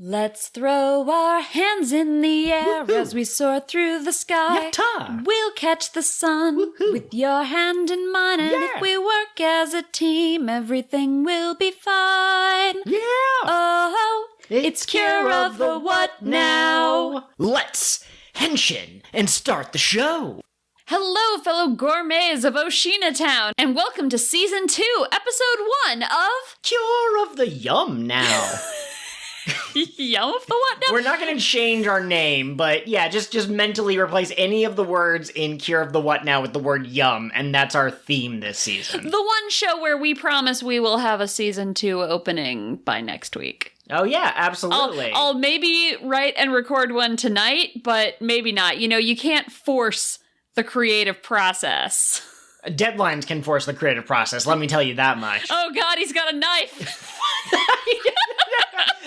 Let's throw our hands in the air Woo-hoo. as we soar through the sky. Yatta. We'll catch the sun Woo-hoo. with your hand in mine, and Yeah. if we work as a team, everything will be fine. Yeah! Oh, it's Cure of the What Now? Let's henshin and start the show! Hello, fellow gourmets of Oshina Town, and welcome to Season 2, Episode 1 of Cure of the Yum Now. Yum of the What Now? We're not going to change our name, but yeah, just mentally replace any of the words in Cure of the What Now with the word yum, and that's our theme this season. The one show where we promise we will have a Season 2 opening by next week. Oh yeah, absolutely. I'll maybe write and record one tonight, but maybe not. You know, you can't force the creative process. Deadlines can force the creative process, let me tell you that much. Oh god, he's got a knife!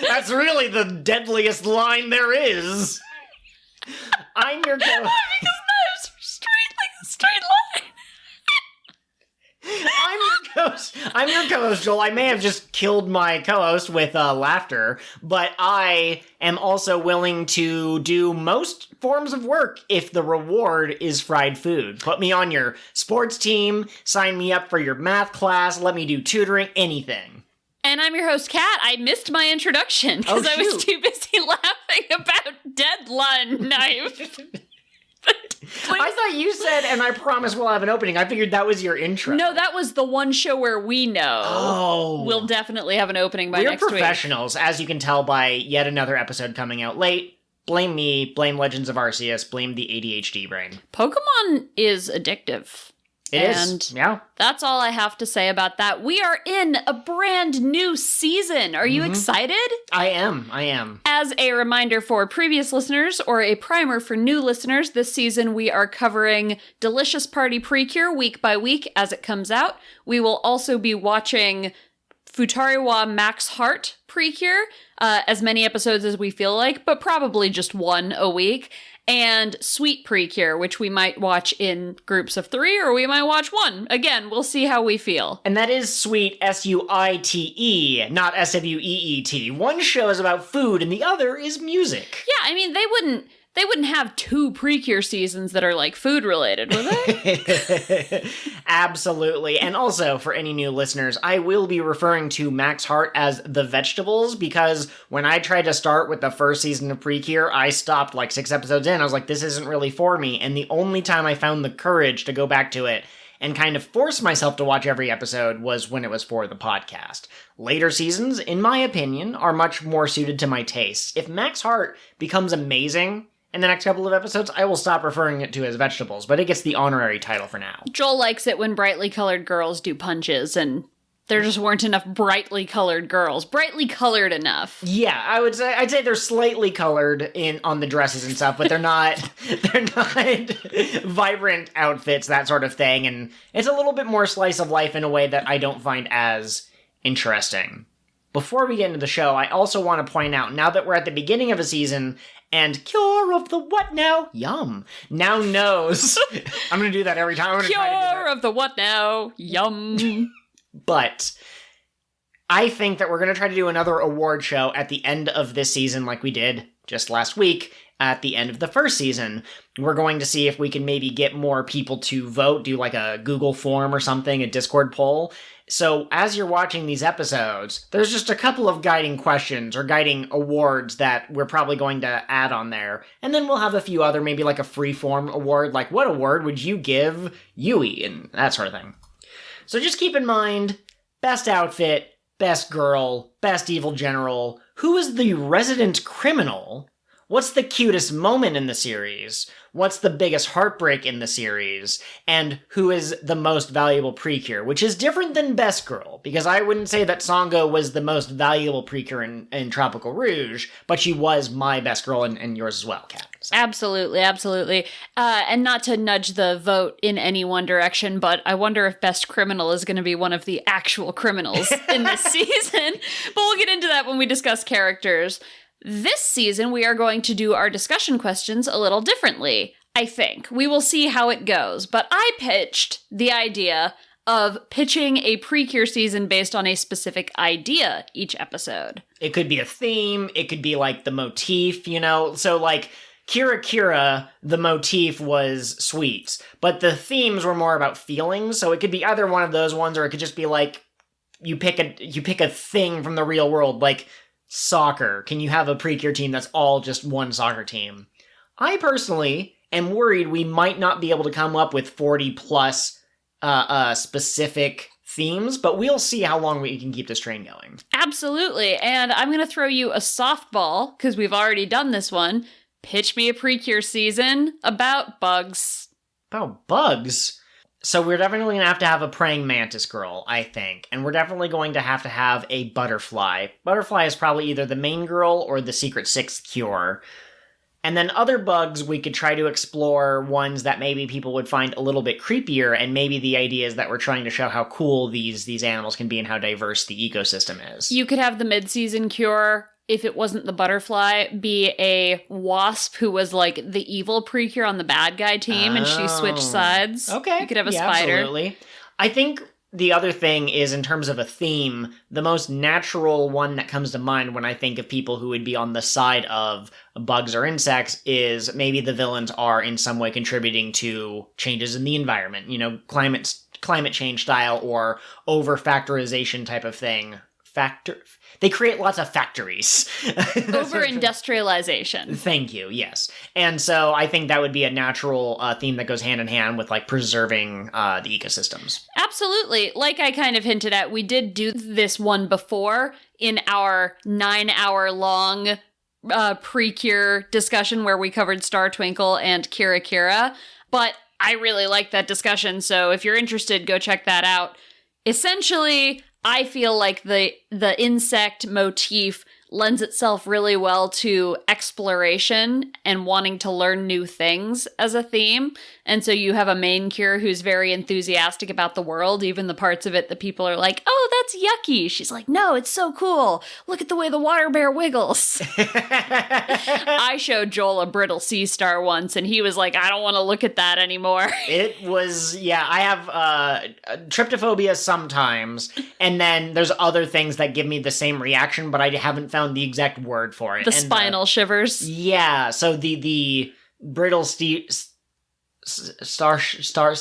That's really the deadliest line there is. I'm your Because knives are straight like a straight line! I'm your co-host, Joel. I may have just killed my co-host with laughter, but I am also willing to do most forms of work if the reward is fried food. Put me on your sports team, sign me up for your math class, let me do tutoring, anything. And I'm your host, Kat. I missed my introduction because I was too busy laughing about deadline knife. I thought you said, and I promise we'll have an opening. I figured that was your intro. No, that was the one show where we know we'll definitely have an opening by next week. We're professionals, as you can tell by yet another episode coming out late. Blame me, blame Legends of Arceus, blame the ADHD brain. Pokemon is addictive. It is, yeah. That's all I have to say about that. We are in a brand new season. Are you excited? I am. As a reminder for previous listeners, or a primer for new listeners, this season we are covering Delicious Party PreCure week by week as it comes out. We will also be watching Futariwa Max Heart PreCure, as many episodes as we feel like, but probably just one a week. And Sweet PreCure, which we might watch in groups of 3, or we might watch one. Again, we'll see how we feel. And that is Sweet, S-U-I-T-E, not S-W-E-E-T. One show is about food, and the other is music. Yeah, I mean, they wouldn't have 2 PreCure seasons that are, like, food-related, would they? Absolutely. And also, for any new listeners, I will be referring to Max Heart as the vegetables, because when I tried to start with the first season of PreCure, I stopped like 6 episodes in. I was like, this isn't really for me. And the only time I found the courage to go back to it and kind of force myself to watch every episode was when it was for the podcast. Later seasons, in my opinion, are much more suited to my tastes. If Max Heart becomes amazing in the next couple of episodes, I will stop referring it to as vegetables, but it gets the honorary title for now. Joel likes it when brightly colored girls do punches, and there just weren't enough brightly colored girls. Brightly colored enough. Yeah, I'd say they're slightly colored on the dresses and stuff, but they're not vibrant outfits, that sort of thing, and it's a little bit more slice of life in a way that I don't find as interesting. Before we get into the show, I also want to point out, now that we're at the beginning of a season, and Cure of the What Now? Yum. Now knows. I'm going to do that every time. Cure of the What Now? Yum. But I think that we're going to try to do another award show at the end of this season like we did just last week at the end of the first season. We're going to see if we can maybe get more people to vote, do like a Google form or something, a Discord poll. So as you're watching these episodes, there's just a couple of guiding questions or guiding awards that we're probably going to add on there. And then we'll have a few other, maybe like a freeform award, like what award would you give Yui and that sort of thing. So just keep in mind, best outfit, best girl, best evil general, who is the resident criminal, what's the cutest moment in the series, what's the biggest heartbreak in the series, and who is the most valuable PreCure, which is different than best girl, because I wouldn't say that Sango was the most valuable PreCure in Tropical Rouge, but she was my best girl and yours as well, Kat. So. Absolutely. And not to nudge the vote in any one direction, but I wonder if best criminal is going to be one of the actual criminals in this season. But we'll get into that when we discuss characters. This season, we are going to do our discussion questions a little differently, I think. We will see how it goes. But I pitched the idea of pitching a PreCure season based on a specific idea each episode. It could be a theme, it could be like the motif, So like Kira, the motif was sweets, but the themes were more about feelings, so it could be either one of those ones, or it could just be like you pick a thing from the real world, like soccer. Can you have a PreCure team that's all just one soccer team? I personally am worried we might not be able to come up with 40 plus specific themes, but we'll see how long we can keep this train going. Absolutely, and I'm going to throw you a softball, because we've already done this one. Pitch me a PreCure season about bugs. About bugs? So we're definitely going to have a praying mantis girl, I think. And we're definitely going to have a butterfly. Butterfly is probably either the main girl or the secret sixth cure. And then other bugs, we could try to explore ones that maybe people would find a little bit creepier, and maybe the idea is that we're trying to show how cool these animals can be and how diverse the ecosystem is. You could have the mid-season cure, if it wasn't the butterfly, be a wasp who was like the evil PreCure on the bad guy team, and she switched sides. Okay. You could have a spider. Absolutely. I think the other thing is, in terms of a theme, the most natural one that comes to mind when I think of people who would be on the side of bugs or insects is maybe the villains are in some way contributing to changes in the environment, climate change style or over-factorization type of thing. They create lots of factories. Over-industrialization. Thank you, yes. And so I think that would be a natural theme that goes hand in hand with like preserving the ecosystems. Absolutely. Like I kind of hinted at, we did do this one before in our 9-hour-long PreCure discussion where we covered Star Twinkle and Kira. But I really liked that discussion, so if you're interested, go check that out. Essentially, I feel like the insect motif lends itself really well to exploration and wanting to learn new things as a theme. And so you have a main cure who's very enthusiastic about the world, even the parts of it that people are like, oh, that's yucky. She's like, no, it's so cool. Look at the way the water bear wiggles. I showed Joel a brittle sea star once, and he was like, I don't want to look at that anymore. It was, I have tryptophobia sometimes, and then there's other things that give me the same reaction, but I haven't found the exact word for it. The spinal shivers. Yeah, so the brittle she cells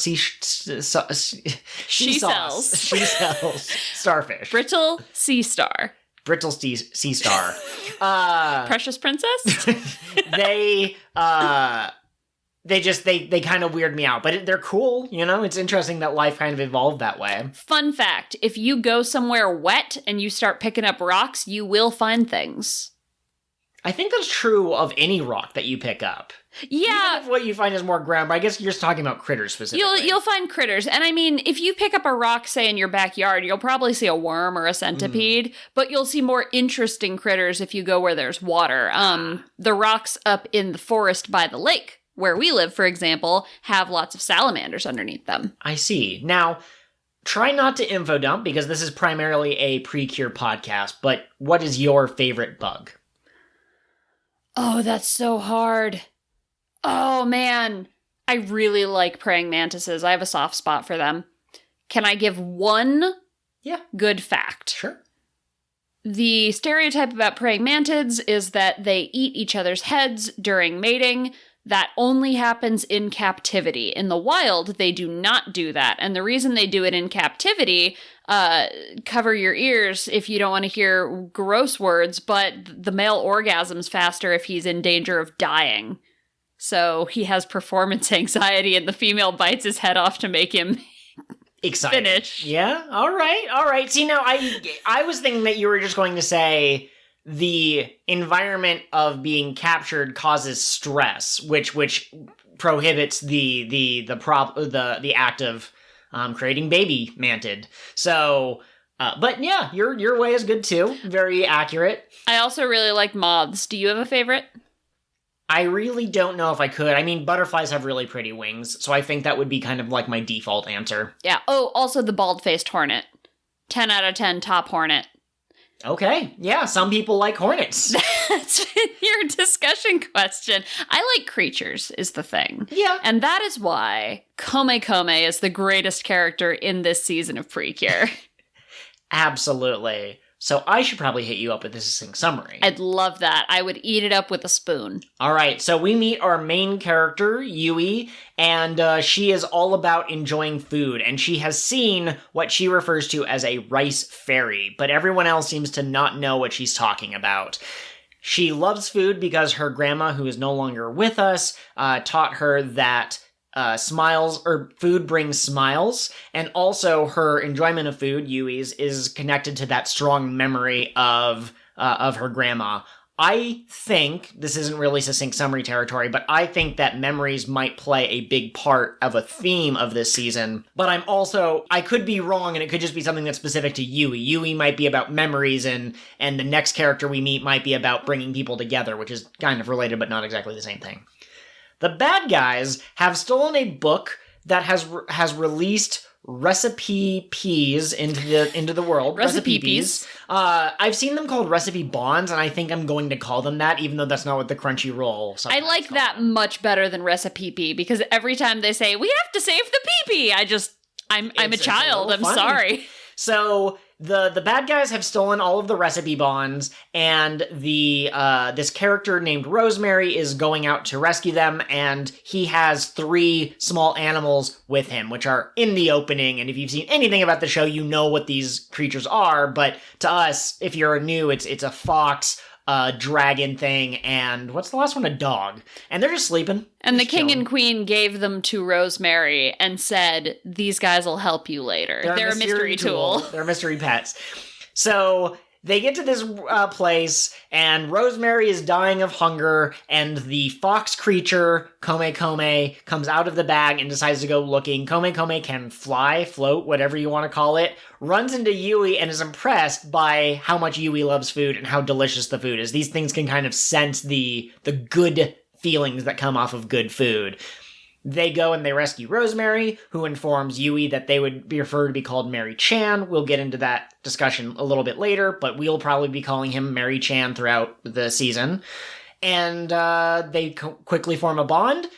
starfish. Brittle sea star. Brittle sea star. Precious princess? They kind of weird me out, but they're cool, It's interesting that life kind of evolved that way. Fun fact, if you go somewhere wet and you start picking up rocks, you will find things. I think that's true of any rock that you pick up. Yeah. Even if what you find is more ground, but I guess you're just talking about critters specifically. You'll find critters. And I mean, if you pick up a rock, say, in your backyard, you'll probably see a worm or a centipede, but you'll see more interesting critters if you go where there's water. The rocks up in the forest by the lake, where we live, for example, have lots of salamanders underneath them. I see. Now, try not to info dump, because this is primarily a PreCure podcast, but what is your favorite bug? Oh, that's so hard. Oh, man. I really like praying mantises. I have a soft spot for them. Can I give one good fact? Sure. The stereotype about praying mantids is that they eat each other's heads during mating. That only happens in captivity. In the wild, they do not do that. And the reason they do it in captivity, cover your ears if you don't want to hear gross words, but the male orgasms faster if he's in danger of dying. So he has performance anxiety, and the female bites his head off to make him excited. Finish. Yeah, all right. See, now, I was thinking that you were just going to say the environment of being captured causes stress, which prohibits the act of creating baby mantid. So, but yeah, your way is good too. Very accurate. I also really like moths. Do you have a favorite? I really don't know if I could. I mean, butterflies have really pretty wings, so I think that would be kind of like my default answer. Yeah. Oh, also the bald-faced hornet. 10 out of 10 top hornet. Okay, yeah, some people like hornets. That's your discussion question. I like creatures, is the thing. Yeah. And that is why Kome Kome is the greatest character in this season of PreCure. Absolutely. So I should probably hit you up with this succinct summary. I'd love that. I would eat it up with a spoon. All right, so we meet our main character, Yui, and she is all about enjoying food, and she has seen what she refers to as a rice fairy, but everyone else seems to not know what she's talking about. She loves food because her grandma, who is no longer with us, taught her that food brings smiles, and also her enjoyment of food, Yui's, is connected to that strong memory of her grandma. I think, this isn't really succinct summary territory, but I think that memories might play a big part of a theme of this season. But I could be wrong, and it could just be something that's specific to Yui. Yui might be about memories, and the next character we meet might be about bringing people together, which is kind of related, but not exactly the same thing. The bad guys have stolen a book that has released recipe peas into the world. Recipe peas. I've seen them called recipe bonds, and I think I'm going to call them that, even though that's not what the Crunchyroll. I like that them. much better than recipe pea, because every time they say, we have to save the pee-pee, I'm a child, I'm sorry. So the bad guys have stolen all of the recipe bonds, and this character named Rosemary is going out to rescue them, and he has 3 small animals with him, which are in the opening, and if you've seen anything about the show, you know what these creatures are, but to us, if you're new, it's a fox, a dragon thing, and what's the last one? A dog. And they're just sleeping. And the king and queen gave them to Rosemary and said, these guys will help you later. They're a mystery tool. They're mystery pets. So they get to this place, and Rosemary is dying of hunger, and the fox creature, Kome Kome, comes out of the bag and decides to go looking. Kome Kome can fly, float, whatever you want to call it, runs into Yui and is impressed by how much Yui loves food and how delicious the food is. These things can kind of sense the good feelings that come off of good food. They go and they rescue Rosemary, who informs Yui that they would prefer to be called Mary-chan. We'll get into that discussion a little bit later, but we'll probably be calling him Mary-chan throughout the season. And they quickly form a bond.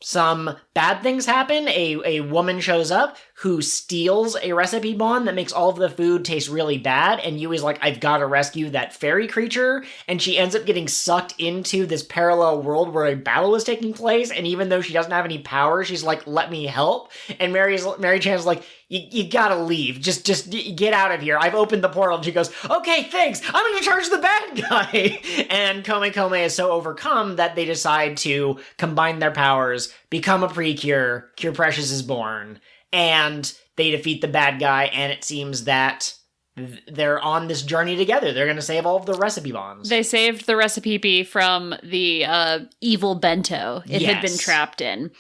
Some bad things happen. A woman shows up who steals a recipe bond that makes all of the food taste really bad, and Yui's like, I've got to rescue that fairy creature, and she ends up getting sucked into this parallel world where a battle is taking place, and even though she doesn't have any power, she's like, let me help, and Mary-chan's like, you gotta leave, just get out of here, I've opened the portal, and she goes, okay, thanks, I'm gonna charge the bad guy, and Kome Kome is so overcome that they decide to combine their powers, become a PreCure, Cure Precious is born, and they defeat the bad guy, and it seems that they're on this journey together. They're going to save all of the recipe bonds. They saved the recipe bee from the evil bento it had been trapped in.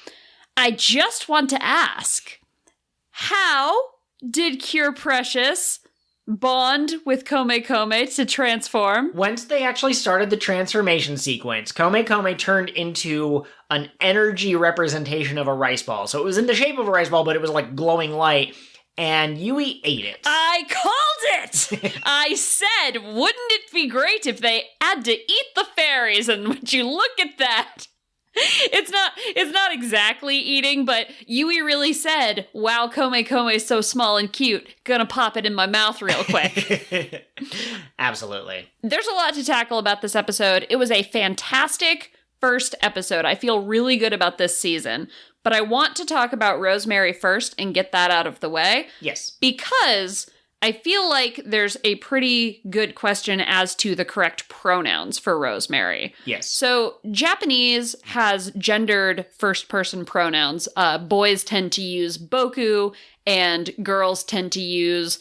I just want to ask, how did Cure Precious bond with Kome Kome to transform? Once they actually started the transformation sequence, Kome Kome turned into an energy representation of a rice ball. So it was in the shape of a rice ball, but it was like glowing light, and Yui ate it. I called it! I said, wouldn't it be great if they had to eat the fairies, and would you look at that? It's not exactly eating, but Yui really said, wow, Kome Kome is so small and cute. Gonna pop it in my mouth real quick. Absolutely. There's a lot to tackle about this episode. It was a fantastic first episode. I feel really good about this season. But I want to talk about Rosemary first and get that out of the way. Yes. Because I feel like there's a pretty good question as to the correct pronouns for Rosemary. Yes. So Japanese has gendered first-person pronouns. Boys tend to use boku, and girls tend to use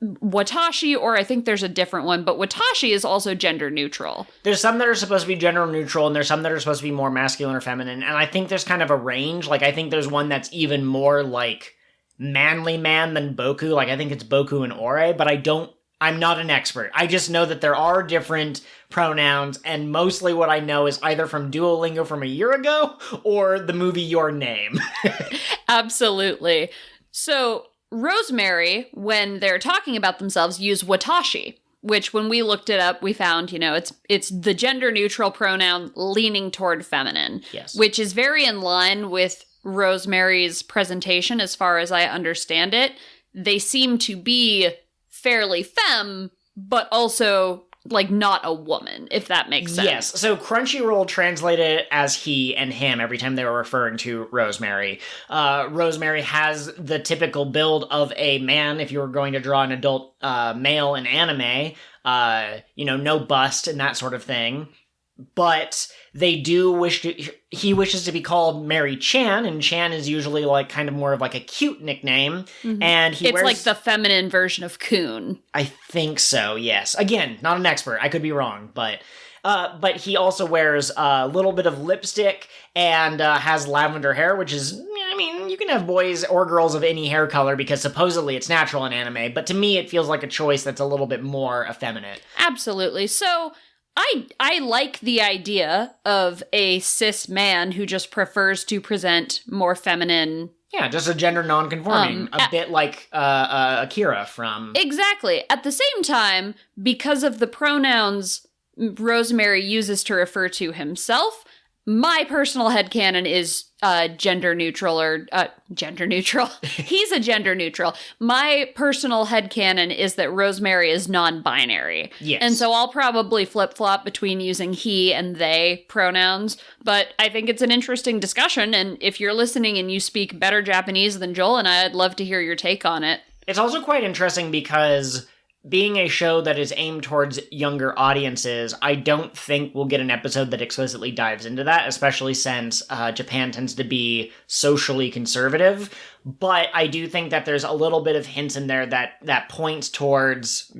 watashi, or I think there's a different one, but watashi is also gender neutral. There's some that are supposed to be gender neutral, and there's some that are supposed to be more masculine or feminine, and I think there's kind of a range. Like, I think there's one that's even more, like, manly man than boku. Like, I think it's boku and ore, but I'm not an expert. I just know that there are different pronouns, and mostly what I know is either from Duolingo from a year ago, or the movie Your Name. Absolutely. So Rosemary, when they're talking about themselves, use watashi. which when we looked it up, we found, it's the gender neutral pronoun leaning toward feminine. Yes. Which is very in line with Rosemary's presentation as far as I understand it. They seem to be fairly femme, but also not a woman, if that makes sense. Yes, so Crunchyroll translated it as he and him every time they were referring to Rosemary. Rosemary has the typical build of a man if you were going to draw an adult male in anime. No bust and that sort of thing. But they do he wishes to be called Mary Chan, and Chan is usually kind of more of a cute nickname. Mm-hmm. And it's like the feminine version of Kun. I think so, yes. Again, not an expert. I could be wrong, but he also wears a little bit of lipstick and has lavender hair, which is, you can have boys or girls of any hair color because supposedly it's natural in anime, but to me it feels like a choice that's a little bit more effeminate. Absolutely. So I like the idea of a cis man who just prefers to present more feminine. Yeah, just a gender non-conforming, a bit like Akira from... Exactly. At the same time, because of the pronouns Rosemary uses to refer to himself, my personal headcanon is gender neutral or gender neutral. He's a gender neutral. My personal headcanon is that Rosemary is non-binary. Yes. And so I'll probably flip-flop between using he and they pronouns, but I think it's an interesting discussion, and if you're listening and you speak better Japanese than Joel and I, I'd love to hear your take on it. It's also quite interesting because being a show that is aimed towards younger audiences, I don't think we'll get an episode that explicitly dives into that, especially since Japan tends to be socially conservative. But I do think that there's a little bit of hints in there that points towards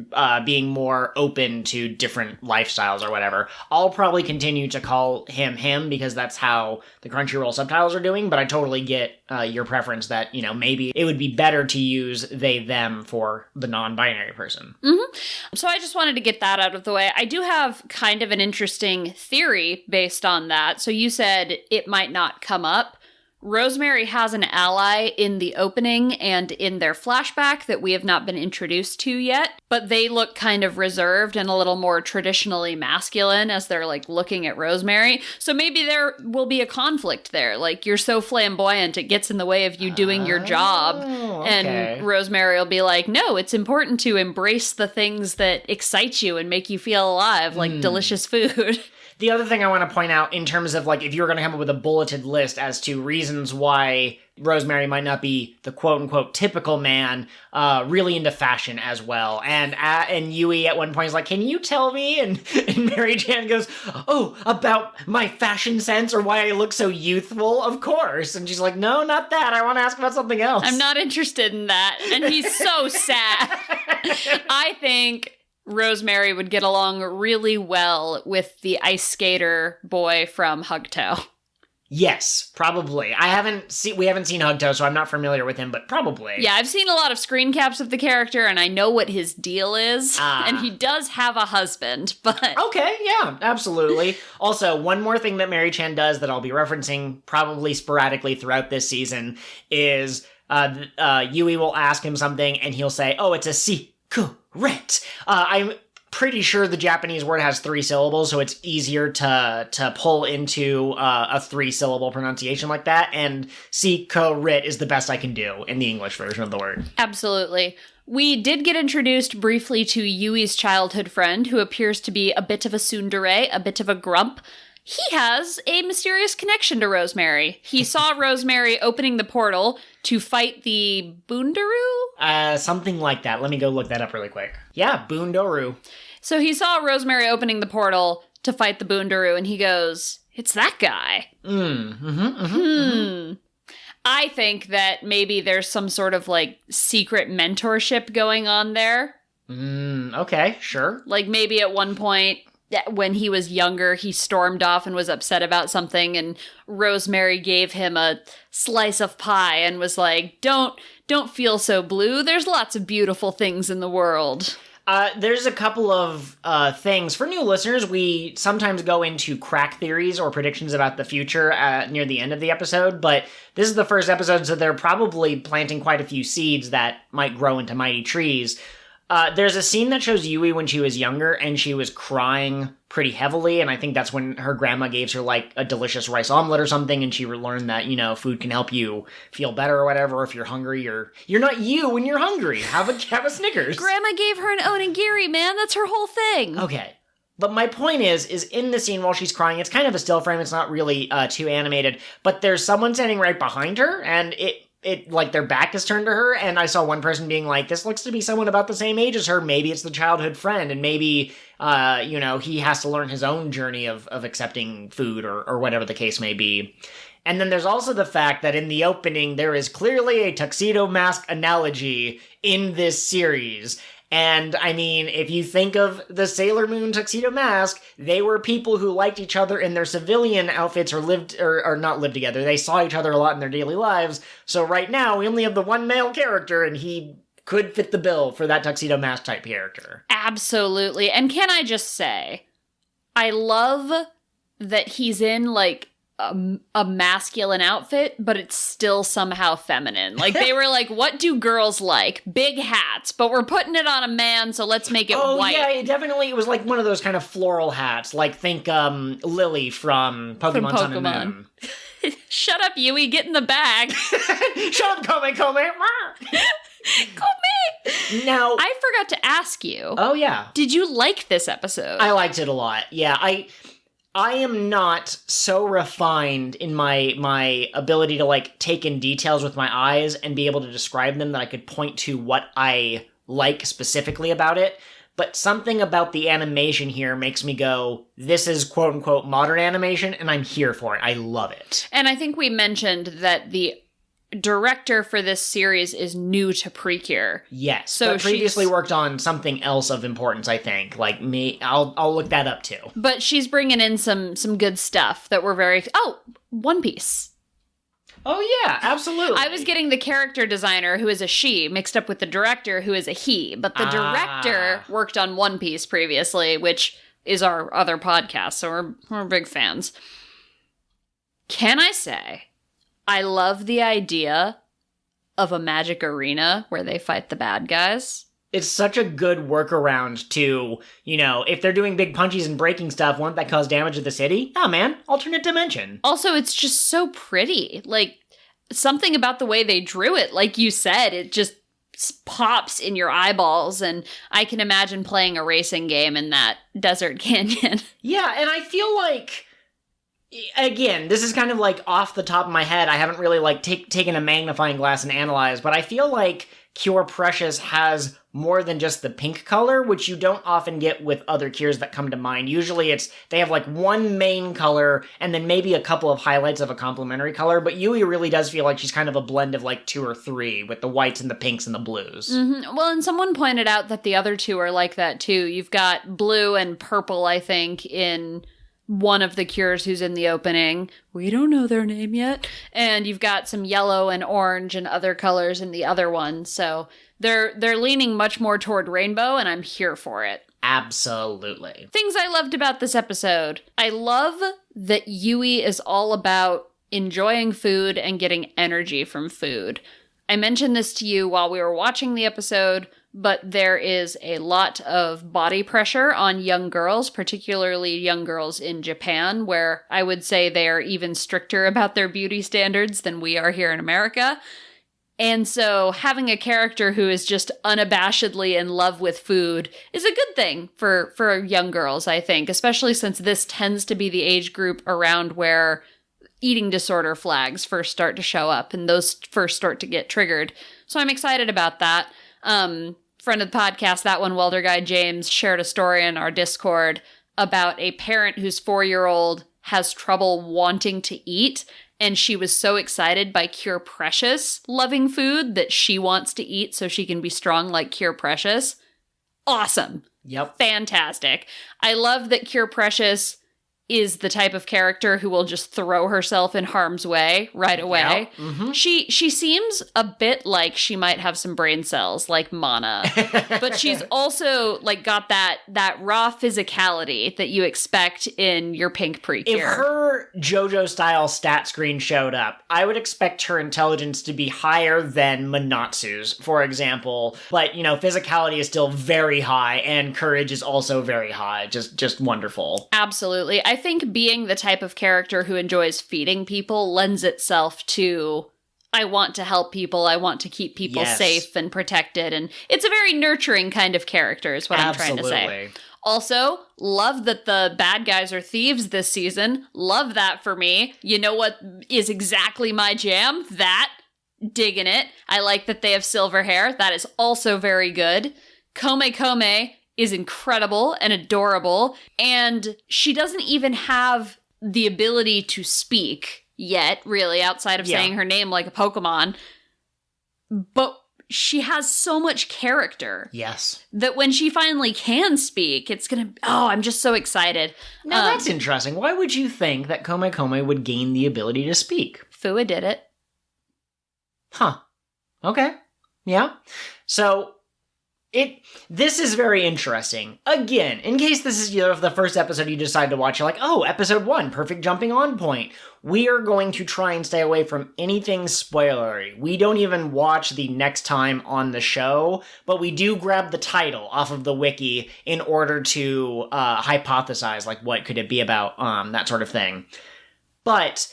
being more open to different lifestyles or whatever. I'll probably continue to call him because that's how the Crunchyroll subtitles are doing, but I totally get your preference that, maybe it would be better to use they, them for the non-binary person. Mm-hmm. So I just wanted to get that out of the way. I do have kind of an interesting theory based on that. So you said it might not come up. Rosemary has an ally in the opening and in their flashback that we have not been introduced to yet, but they look kind of reserved and a little more traditionally masculine as they're looking at Rosemary. So maybe there will be a conflict there. You're so flamboyant, it gets in the way of you doing your job. Okay. And Rosemary will be like, no, it's important to embrace the things that excite you and make you feel alive, like delicious food. The other thing I want to point out in terms of if you were going to come up with a bulleted list as to reasons why Rosemary might not be the quote-unquote typical man, really into fashion as well. And Yui at one point is like, can you tell me? And Mary Chan goes, oh, about my fashion sense or why I look so youthful? Of course. And she's like, no, not that. I want to ask about something else. I'm not interested in that. And he's so sad. I think Rosemary would get along really well with the ice skater boy from Hugto. Yes, probably. We haven't seen Hugto, so I'm not familiar with him, but probably. Yeah, I've seen a lot of screen caps of the character, and I know what his deal is. And he does have a husband, but... Okay, yeah, absolutely. Also, one more thing that Mary Chan does that I'll be referencing probably sporadically throughout this season is Yui will ask him something, and he'll say, oh, it's a secret. I'm pretty sure the Japanese word has 3 syllables, so it's easier to pull into a 3-syllable pronunciation like that, and secret is the best I can do in the English version of the word. Absolutely. We did get introduced briefly to Yui's childhood friend, who appears to be a bit of a tsundere, a bit of a grump. He has a mysterious connection to Rosemary. He saw Rosemary opening the portal to fight the Bundaru? Something like that. Let me go look that up really quick. Yeah, Bundaru. So he saw Rosemary opening the portal to fight the Bundaru, and he goes, it's that guy. I think that maybe there's some sort of secret mentorship going on there. Okay, sure. Maybe at one point, when he was younger, he stormed off and was upset about something, and Rosemary gave him a slice of pie and was like, don't feel so blue. There's lots of beautiful things in the world. There's a couple of things. For new listeners, we sometimes go into crack theories or predictions about the future near the end of the episode, but this is the first episode, so they're probably planting quite a few seeds that might grow into mighty trees. There's a scene that shows Yui when she was younger, and she was crying pretty heavily, and I think that's when her grandma gave her, like, a delicious rice omelet or something, and she learned that, food can help you feel better or whatever. If you're hungry, you're not you when you're hungry. Have a Snickers. Grandma gave her an onigiri, man. That's her whole thing. Okay. But my point is in the scene while she's crying, it's kind of a still frame, it's not really too animated, but there's someone standing right behind her, and it like their back is turned to her, and I saw one person being like, this looks to be someone about the same age as her, maybe it's the childhood friend, and maybe, he has to learn his own journey of accepting food, or whatever the case may be. And then there's also the fact that in the opening, there is clearly a tuxedo mask analogy in this series. And, I mean, if you think of the Sailor Moon tuxedo mask, they were people who liked each other in their civilian outfits or not lived together. They saw each other a lot in their daily lives. So right now, we only have the one male character, and he could fit the bill for that tuxedo mask type character. Absolutely. And can I just say, I love that he's in, like, a masculine outfit, but it's still somehow feminine. Like, they were like, what do girls like? Big hats, but we're putting it on a man, so let's make it white. Oh, yeah, it was like one of those kind of floral hats. Like, think Lily from Pokemon Sun and Moon. Shut up, Yui, get in the bag. Shut up, Kome Kome. Kome! Now, I forgot to ask you. Oh, yeah. Did you like this episode? I liked it a lot. Yeah, I am not so refined in my ability to, like, take in details with my eyes and be able to describe them that I could point to what I like specifically about it. But something about the animation here makes me go, this is quote-unquote modern animation, and I'm here for it. I love it. And I think we mentioned that the director for this series is new to PreCure. Yes, so but previously worked on something else of importance, I think. Like me, I'll look that up too. But she's bringing in some good stuff that we're very... Oh, One Piece. Oh yeah, absolutely. I was getting the character designer, who is a she, mixed up with the director, who is a he. But the director worked on One Piece previously, which is our other podcast, so we're big fans. Can I say... I love the idea of a magic arena where they fight the bad guys. It's such a good workaround to, if they're doing big punchies and breaking stuff, won't that cause damage to the city? Oh man, alternate dimension. Also, it's just so pretty. Like, something about the way they drew it, like you said, it just pops in your eyeballs, and I can imagine playing a racing game in that desert canyon. Yeah, and I feel like... Again, this is kind of like off the top of my head. I haven't really like taken a magnifying glass and analyzed, but I feel like Cure Precious has more than just the pink color, which you don't often get with other cures that come to mind. Usually they have like one main color and then maybe a couple of highlights of a complementary color, but Yui really does feel like she's kind of a blend of like two or three with the whites and the pinks and the blues. Mm-hmm. Well, and someone pointed out that the other two are like that too. You've got blue and purple, I think, in... one of the cures who's in the opening. We don't know their name yet. And you've got some yellow and orange and other colors in the other one. So they're leaning much more toward rainbow, and I'm here for it. Absolutely. Things I loved about this episode. I love that Yui is all about enjoying food and getting energy from food. I mentioned this to you while we were watching the episode, but there is a lot of body pressure on young girls, particularly young girls in Japan, where I would say they are even stricter about their beauty standards than we are here in America. And so having a character who is just unabashedly in love with food is a good thing for young girls, I think, especially since this tends to be the age group around where eating disorder flags first start to show up and those first start to get triggered. So I'm excited about that. Friend of the podcast, That One Welder Guy James, shared a story in our Discord about a parent whose 4-year-old has trouble wanting to eat, and she was so excited by Cure Precious loving food that she wants to eat so she can be strong like Cure Precious. Awesome. Yep. Fantastic. I love that Cure Precious is the type of character who will just throw herself in harm's way right away. Yep. Mm-hmm. She seems a bit like she might have some brain cells, like Mana. But she's also, like, got that raw physicality that you expect in your pink PreCure. If her JoJo-style stat screen showed up, I would expect her intelligence to be higher than Manatsu's, for example. But, you know, physicality is still very high, and courage is also very high. Just wonderful. Absolutely. I think being the type of character who enjoys feeding people lends itself to, I want to help people, I want to keep people safe and protected, and it's a very nurturing kind of character is what I'm trying to say. Also, love that the bad guys are thieves this season. Love that for me. You know what is exactly my jam? That. Digging it. I like that they have silver hair. That is also very good. Kome Kome is incredible and adorable, and she doesn't even have the ability to speak yet, really, outside of saying her name like a Pokemon. But she has so much character. Yes. That when she finally can speak, it's gonna... Oh, I'm just so excited. Now that's interesting. Why would you think that Kome Kome would gain the ability to speak? Fua did it. Huh. Okay. Yeah. So... This is very interesting. Again, in case this is the first episode you decide to watch, you're like, oh, episode 1, perfect jumping on point. We are going to try and stay away from anything spoilery. We don't even watch the next time on the show, but we do grab the title off of the wiki in order to hypothesize, like, what could it be about, that sort of thing. But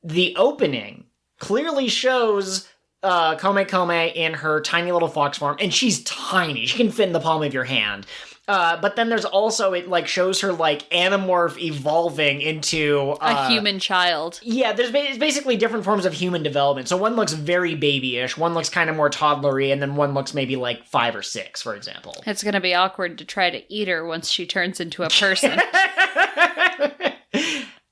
the opening clearly shows... Kome Kome in her tiny little fox form, and she's tiny. She can fit in the palm of your hand. But then there's also, it, like, shows her, like, Animorph evolving into... a human child. Yeah, it's basically different forms of human development. So one looks very babyish, one looks kind of more toddlery, and then one looks maybe, like, 5 or 6, for example. It's gonna be awkward to try to eat her once she turns into a person.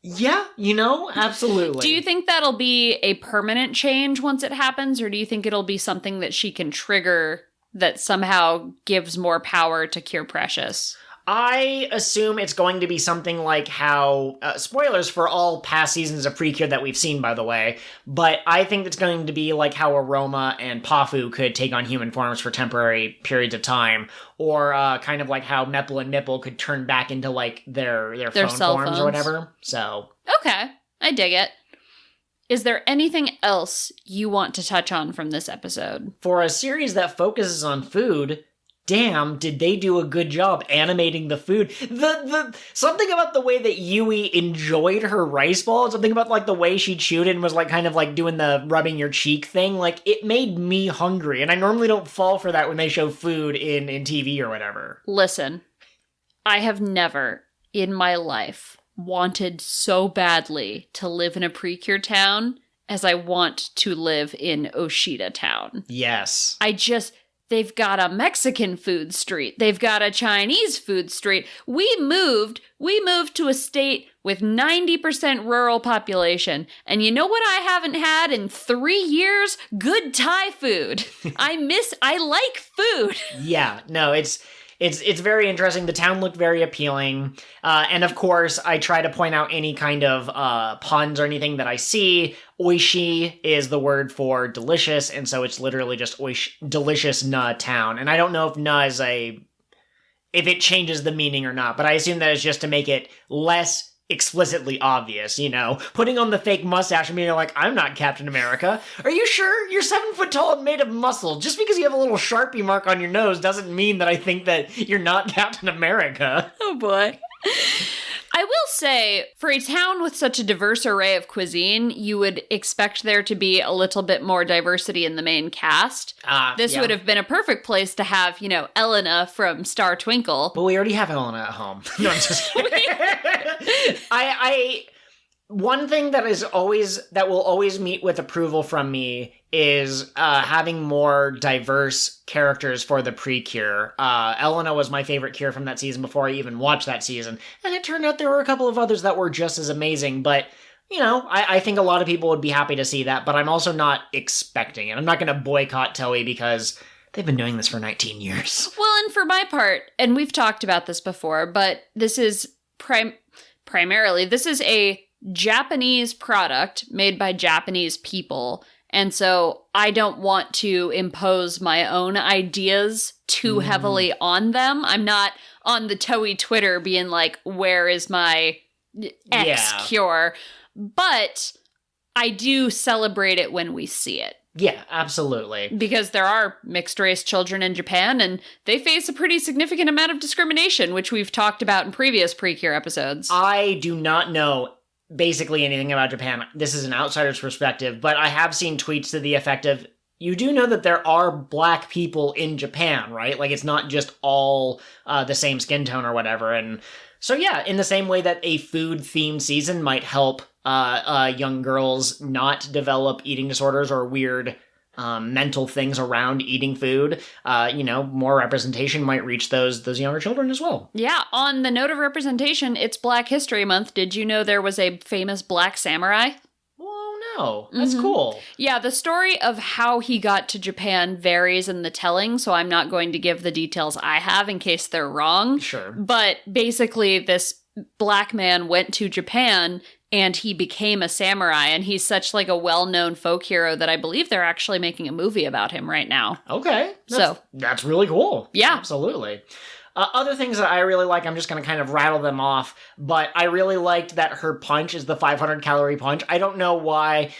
Yeah, you know, absolutely. Do you think that'll be a permanent change once it happens, or do you think it'll be something that she can trigger that somehow gives more power to Cure Precious? I assume it's going to be something like how, spoilers for all past seasons of PreCure that we've seen, by the way, but I think it's going to be like how Aroma and Pafu could take on human forms for temporary periods of time, or kind of like how Meppel and Nipple could turn back into, like, their phone forms phones or whatever, so... Okay, I dig it. Is there anything else you want to touch on from this episode? For a series that focuses on food... Damn, did they do a good job animating the food. Something about the way that Yui enjoyed her rice ball, something about, like, the way she chewed it and was, like, kind of, like, doing the rubbing your cheek thing, like, it made me hungry, and I normally don't fall for that when they show food in TV or whatever. Listen, I have never, in my life, wanted so badly to live in a PreCure town as I want to live in Oshida town. Yes. They've got a Mexican food street. They've got a Chinese food street. We moved to a state with 90% rural population. And you know what I haven't had in 3 years? Good Thai food. I like food. Yeah, no, it's very interesting. The town looked very appealing. And of course, I try to point out any kind of puns or anything that I see. Oishi is the word for delicious, and so it's literally just delicious na town. And I don't know if na is if it changes the meaning or not, but I assume that it's just to make it less explicitly obvious, you know? Putting on the fake mustache and being like, I'm not Captain America. Are you sure? You're 7 foot tall and made of muscle. Just because you have a little Sharpie mark on your nose doesn't mean that I think that you're not Captain America. Oh boy. I will say, for a town with such a diverse array of cuisine, you would expect there to be a little bit more diversity in the main cast. This would have been a perfect place to have, you know, Elena from Star Twinkle. But we already have Elena at home. No, I'm just kidding. One thing that will always meet with approval from me is having more diverse characters for the PreCure. Elena was my favorite cure from that season before I even watched that season, and it turned out there were a couple of others that were just as amazing, but, you know, I think a lot of people would be happy to see that, but I'm also not expecting it. I'm not going to boycott Toei because they've been doing this for 19 years. Well, and for my part, and we've talked about this before, but this is primarily. This is a Japanese product made by Japanese people. And so I don't want to impose my own ideas too heavily on them. I'm not on the Toei Twitter being like, where is my X cure? But I do celebrate it when we see it. Yeah, absolutely. Because there are mixed race children in Japan, and they face a pretty significant amount of discrimination, which we've talked about in previous PreCure episodes. I do not know basically anything about Japan. This is an outsider's perspective, but I have seen tweets to the effect of, you do know that there are black people in Japan, right? Like, it's not just all the same skin tone or whatever. And so, yeah, in the same way that a food-themed season might help young girls not develop eating disorders or weird mental things around eating food, more representation might reach those younger children as well. Yeah, on the note of representation, it's Black History Month. Did you know there was a famous black samurai? Oh, no. That's cool. Yeah, the story of how he got to Japan varies in the telling, so I'm not going to give the details I have in case they're wrong. Sure. But basically, this black man went to Japan and he became a samurai, and he's such like a well-known folk hero that I believe they're actually making a movie about him right now. Okay. That's really cool. Yeah. Absolutely. Other things that I really like, I'm just going to kind of rattle them off, but I really liked that her punch is the 500 calorie punch. I don't know why.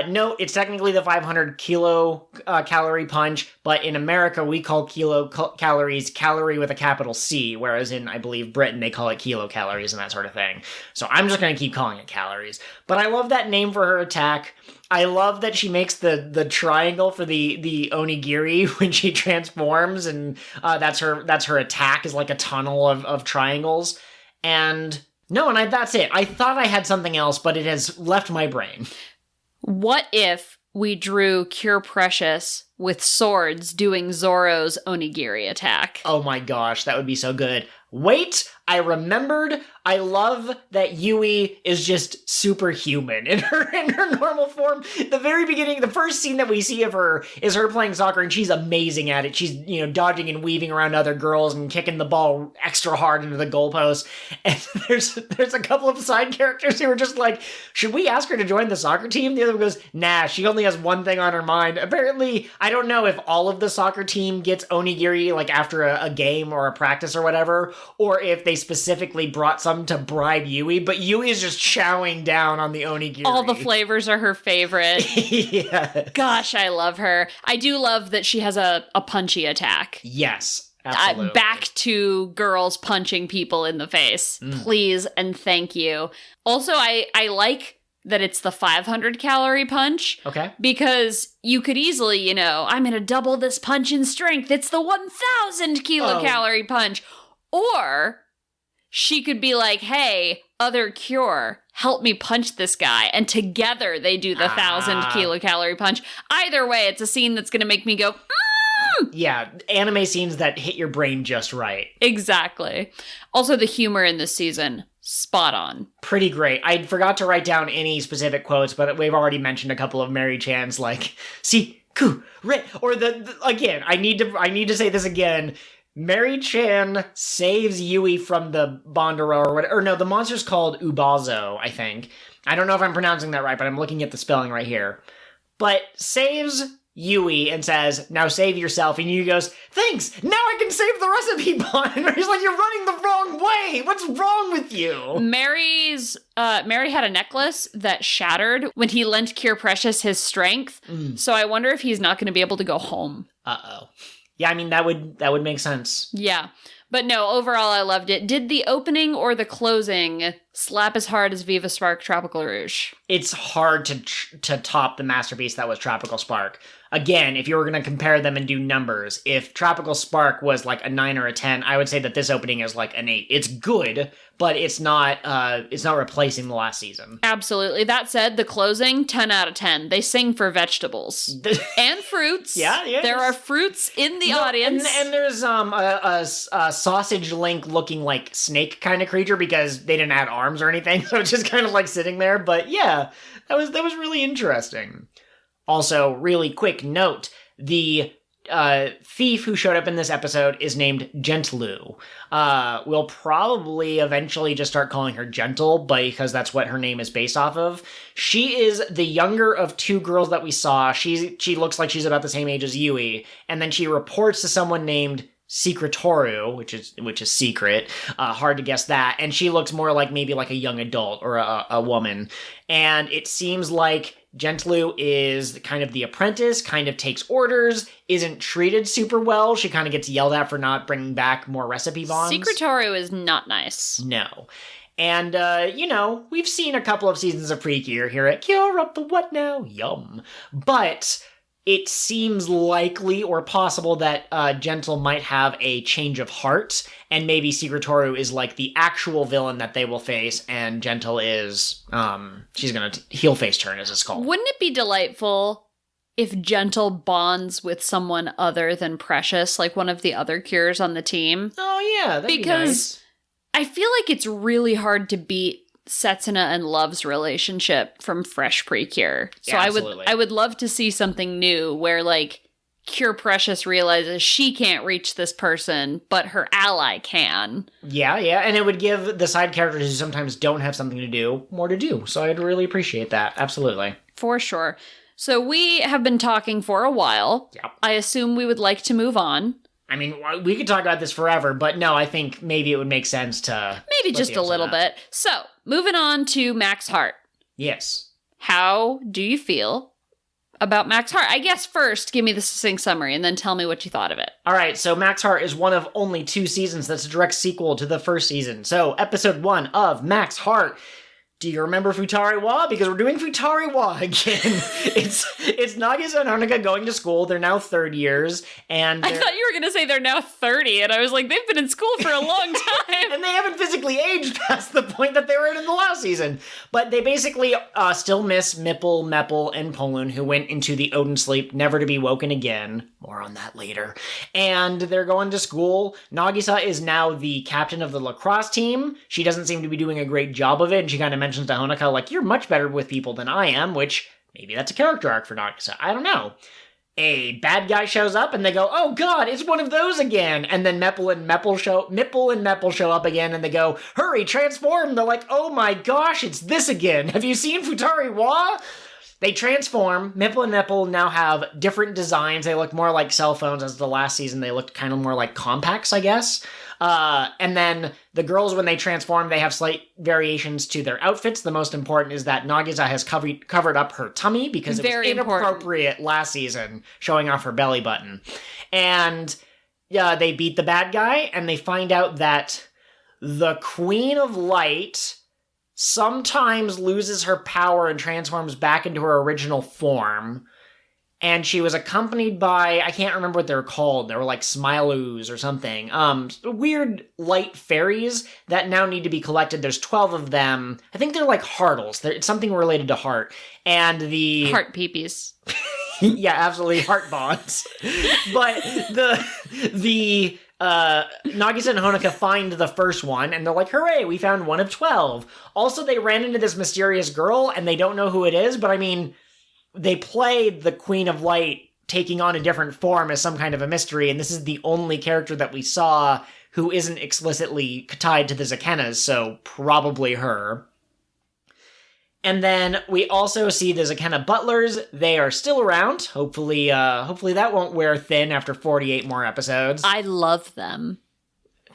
No, it's technically the 500 calorie punch, but in America we call calories calorie with a capital C, whereas in, I believe, Britain they call it kilocalories and that sort of thing. So I'm just going to keep calling it calories. But I love that name for her attack. I love that she makes the triangle for the onigiri when she transforms, and that's her attack, is like a tunnel of triangles. And that's it. I thought I had something else, but it has left my brain. What if we drew Cure Precious with swords doing Zoro's onigiri attack? Oh my gosh, that would be so good. Wait, I remembered. I love that Yui is just superhuman in her normal form. The very beginning, the first scene that we see of her is her playing soccer, and she's amazing at it. She's, dodging and weaving around other girls and kicking the ball extra hard into the goalpost. And there's a couple of side characters who are just like, should we ask her to join the soccer team? The other one goes, nah, she only has one thing on her mind. Apparently, I don't know if all of the soccer team gets onigiri like after a game or a practice or whatever, or if they specifically brought some to bribe Yui, but Yui is just chowing down on the onigiri. All the flavors are her favorite. Yeah. Gosh, I love her. I do love that she has a punchy attack. Yes, absolutely. Back to girls punching people in the face. Please and thank you. Also, I like that it's the 500 calorie punch. Okay. Because you could easily, I'm going to double this punch in strength. It's the 1,000 kilocalorie punch. Or she could be like, hey, other cure, help me punch this guy. And together they do the 1,000 kilocalorie punch. Either way, it's a scene that's going to make me go, Yeah, anime scenes that hit your brain just right. Exactly. Also, the humor in this season, spot on. Pretty great. I forgot to write down any specific quotes, but we've already mentioned a couple of Mary Chan's, like, see, ku, re, or again, I need to say this again. Mary Chan saves Yui from the Bondero or whatever. Or no, the monster's called Ubazo, I think. I don't know if I'm pronouncing that right, but I'm looking at the spelling right here. But saves Yui and says, now save yourself. And Yui goes, thanks, now I can save the rest of people. And he's like, you're running the wrong way. What's wrong with you? Mary had a necklace that shattered when he lent Cure Precious his strength. So I wonder if he's not going to be able to go home. Uh-oh. Yeah, I mean, that would make sense. Yeah. But no, overall, I loved it. Did the opening or the closing slap as hard as Viva Spark Tropical Rouge? It's hard to top the masterpiece that was Tropical Spark. Again, if you were going to compare them and do numbers, if Tropical Spark was like a 9 or a 10, I would say that this opening is like an 8. It's good, but it's not replacing the last season. Absolutely. That said, the closing, 10 out of 10. They sing for vegetables. And fruits. Yeah. There are fruits in the audience. And there's a sausage link looking like snake kind of creature because they didn't add arms or anything, so it's just kind of like sitting there. But yeah, that was really interesting. Also, really quick note, the thief who showed up in this episode is named Gentlu. We'll probably eventually just start calling her Gentle, because that's what her name is based off of. She is the younger of two girls that we saw. She looks like she's about the same age as Yui, and then she reports to someone named Secretoru, which is secret. Hard to guess that. And she looks more like maybe like a young adult or a woman. And it seems like Gentlu is kind of the apprentice, kind of takes orders, isn't treated super well. She kind of gets yelled at for not bringing back more recipe bombs. Secretoru is not nice. No. And, we've seen a couple of seasons of PreCure here at Cure Up the What Now? Yum. But it seems likely or possible that Gentle might have a change of heart, and maybe Secretoru is like the actual villain that they will face, and Gentle is, she's gonna heel face turn, as it's called. Wouldn't it be delightful if Gentle bonds with someone other than Precious, like one of the other Cures on the team? Oh yeah, that'd be nice. Because I feel like it's really hard to beat Setsuna and Love's relationship from Fresh PreCure. So yeah, I would love to see something new where like Cure Precious realizes she can't reach this person, but her ally can. Yeah, and it would give the side characters who sometimes don't have something to do more to do. So I'd really appreciate that. Absolutely. For sure. So we have been talking for a while. Yep. I assume we would like to move on. I mean, we could talk about this forever, but no, I think maybe it would make sense to... Maybe just a little bit. So, moving on to Max Heart. Yes. How do you feel about Max Heart? I guess first, give me the succinct summary, and then tell me what you thought of it. All right, so Max Heart is one of only 2 seasons that's a direct sequel to the first season. So, episode 1 of Max Heart. Do you remember Futari Wa? Because we're doing Futari Wa again. It's Nagisa and Honoka going to school. They're now 3rd years, and I thought you were going to say they're now 30, and I was like, they've been in school for a long time. And they haven't physically aged past the point that they were in the last season. But they basically still miss Mipple, Meppel, and Polun, who went into the Odin sleep, never to be woken again. More on that later. And they're going to school. Nagisa is now the captain of the lacrosse team. She doesn't seem to be doing a great job of it, and she kind of mentions to Honoka, like, you're much better with people than I am, which maybe that's a character arc for Nagisa. I don't know. A bad guy shows up and they go, oh god, it's one of those again. And then Mipple and Meppel show up again and they go, hurry, transform. They're like, oh my gosh, it's this again. Have you seen Futari Wa? They transform. Mipple and Meppel now have different designs. They look more like cell phones, as the last season they looked kind of more like compacts, I guess. And then the girls, when they transform, they have slight variations to their outfits. The most important is that Nagisa has covered up her tummy because it was inappropriate last season, showing off her belly button. And they beat the bad guy, and they find out that the Queen of Light sometimes loses her power and transforms back into her original form. And she was accompanied by, I can't remember what they were called. They were like Smiloos or something. Weird light fairies that now need to be collected. There's 12 of them. I think they're like heartles. It's something related to heart. And the... Heart peepees. Yeah, absolutely. Heart bonds. But the Nagisa and Honoka find the first one, and they're like, hooray, we found one of 12. Also, they ran into this mysterious girl, and they don't know who it is, but I mean... They played the Queen of Light taking on a different form as some kind of a mystery, and this is the only character that we saw who isn't explicitly tied to the Zakenas, so probably her. And then we also see the Zakena butlers. They are still around. Hopefully that won't wear thin after 48 more episodes. I love them.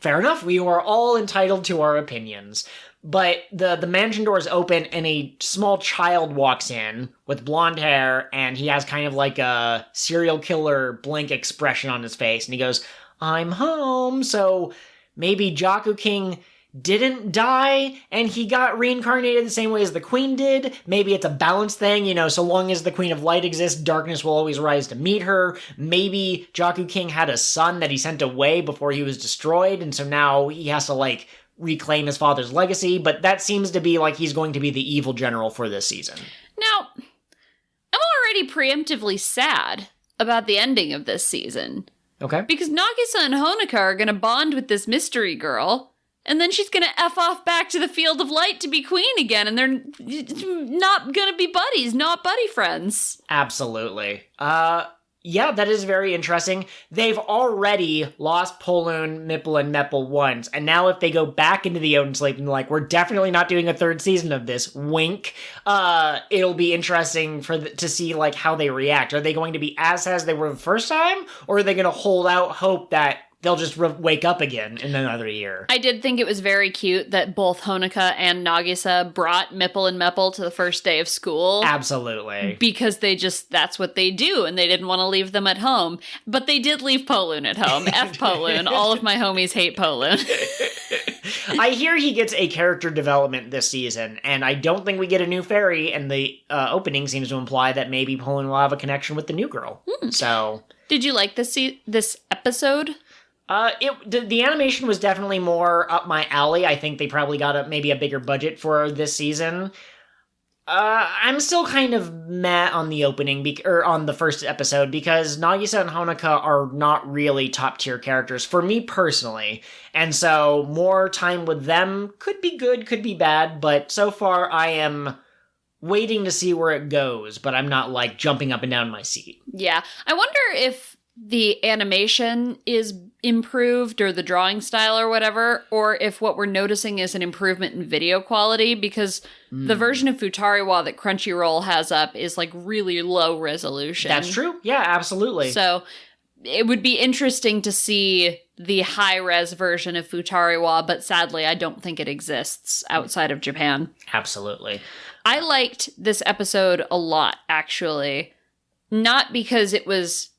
Fair enough. We are all entitled to our opinions. But the mansion doors open and a small child walks in with blonde hair, and he has kind of like a serial killer blank expression on his face, and he goes, I'm home. So maybe Jaku King didn't die and he got reincarnated the same way as the Queen did. Maybe it's a balance thing, so long as the Queen of Light exists, darkness will always rise to meet her. Maybe Jaku King had a son that he sent away before he was destroyed, and so now he has to reclaim his father's legacy, but that seems to be like he's going to be the evil general for this season. Now, I'm already preemptively sad about the ending of this season. Okay. Because Nagisa and Honoka are going to bond with this mystery girl, and then she's going to F off back to the Field of Light to be queen again, and they're not going to be buddies, not buddy friends. Absolutely. Yeah, that is very interesting. They've already lost Polun, Mipple, and Mepple once, and now if they go back into the Odin Sleep and like, we're definitely not doing a third season of this, wink, it'll be interesting to see like how they react. Are they going to be as they were the first time, or are they going to hold out hope that they'll just wake up again in another year? I did think it was very cute that both Honoka and Nagisa brought Mipple and Mepple to the first day of school. Absolutely. Because that's what they do, and they didn't want to leave them at home. But they did leave Polun at home. F Polun. All of my homies hate Polun. I hear he gets a character development this season, and I don't think we get a new fairy, and the opening seems to imply that maybe Polun will have a connection with the new girl. So... Did you like this episode? The animation was definitely more up my alley. I think they probably got maybe a bigger budget for this season. I'm still kind of meh on the opening, or on the first episode, because Nagisa and Honoka are not really top-tier characters for me personally, and so more time with them could be good, could be bad, but so far I am waiting to see where it goes, but I'm not, like, jumping up and down in my seat. Yeah. I wonder if the animation is improved, or the drawing style or whatever, or if what we're noticing is an improvement in video quality, because the version of Futariwa that Crunchyroll has up is like really low resolution. That's true. Yeah, absolutely. So it would be interesting to see the high-res version of Futariwa, but sadly I don't think it exists outside of Japan. Absolutely. I liked this episode a lot, actually. Not because it was